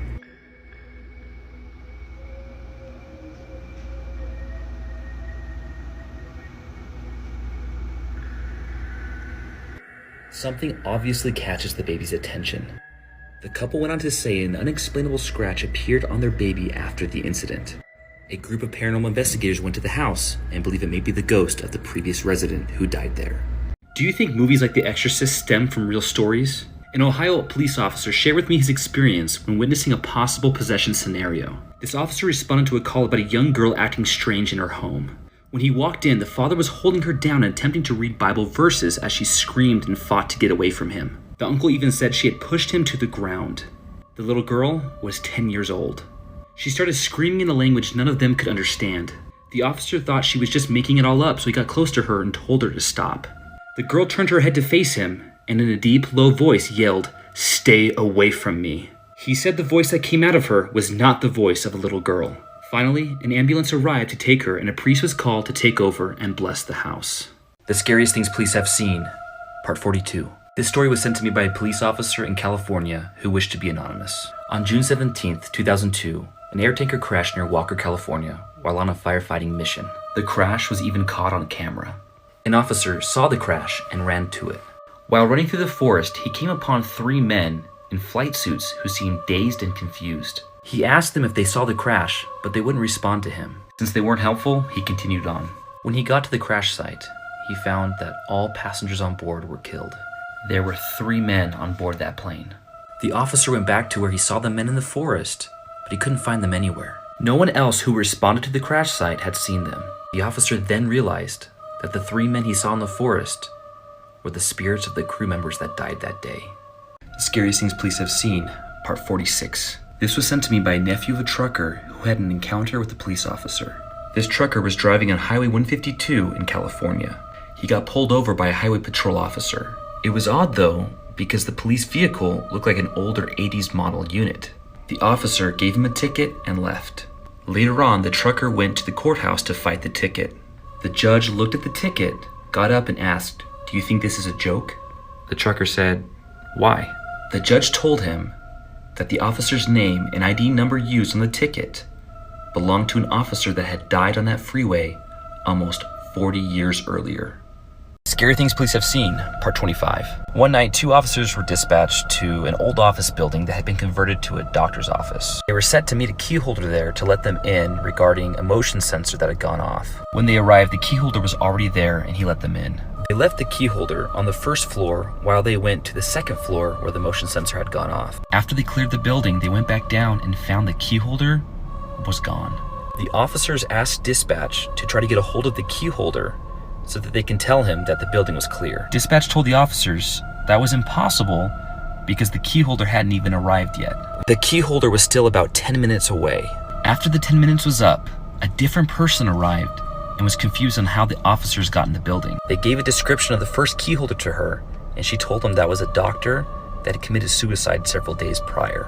Speaker 1: Something obviously catches the baby's attention. The couple went on to say an unexplainable scratch appeared on their baby after the incident. A group of paranormal investigators went to the house and believe it may be the ghost of the previous resident who died there. Do you think movies like The Exorcist stem from real stories? An Ohio police officer shared with me his experience when witnessing a possible possession scenario. This officer responded to a call about a young girl acting strange in her home. When he walked in, the father was holding her down and attempting to read Bible verses as she screamed and fought to get away from him. The uncle even said she had pushed him to the ground. The little girl was 10 years old. She started screaming in a language none of them could understand. The officer thought she was just making it all up, so he got close to her and told her to stop. The girl turned her head to face him, and in a deep, low voice yelled, "Stay away from me." He said the voice that came out of her was not the voice of a little girl. Finally, an ambulance arrived to take her, and a priest was called to take over and bless the house. The Scariest Things Police Have Seen, Part 42. This story was sent to me by a police officer in California who wished to be anonymous. On June 17, 2002, an air tanker crashed near Walker, California, while on a firefighting mission. The crash was even caught on camera. An officer saw the crash and ran to it. While running through the forest, he came upon 3 men in flight suits who seemed dazed and confused. He asked them if they saw the crash, but they wouldn't respond to him. Since they weren't helpful, he continued on. When he got to the crash site, he found that all passengers on board were killed. There were 3 men on board that plane. The officer went back to where he saw the men in the forest, but he couldn't find them anywhere. No one else who responded to the crash site had seen them. The officer then realized that the 3 men he saw in the forest were the spirits of the crew members that died that day. Scariest Things Police Have Seen, Part 46. This was sent to me by a nephew of a trucker who had an encounter with a police officer. This trucker was driving on Highway 152 in California. He got pulled over by a highway patrol officer. It was odd though, because the police vehicle looked like an older 80s model unit. The officer gave him a ticket and left. Later on, the trucker went to the courthouse to fight the ticket. The judge looked at the ticket, got up and asked, "Do you think this is a joke?" The trucker said, "Why?" The judge told him that the officer's name and ID number used on the ticket belonged to an officer that had died on that freeway almost 40 years earlier. Scary Things Police Have Seen, Part 25. One night, 2 officers were dispatched to an old office building that had been converted to a doctor's office. They were set to meet a key holder there to let them in regarding a motion sensor that had gone off. When they arrived, the key holder was already there and he let them in. They left the key holder on the first floor while they went to the second floor where the motion sensor had gone off. After they cleared the building, they went back down and found the key holder was gone. The officers asked dispatch to try to get a hold of the key holder so that they can tell him that the building was clear. Dispatch told the officers that was impossible because the key holder hadn't even arrived yet. The key holder was still about 10 minutes away. After the 10 minutes was up, a different person arrived and was confused on how the officers got in the building. They gave a description of the first key holder to her, and she told them that was a doctor that had committed suicide several days prior.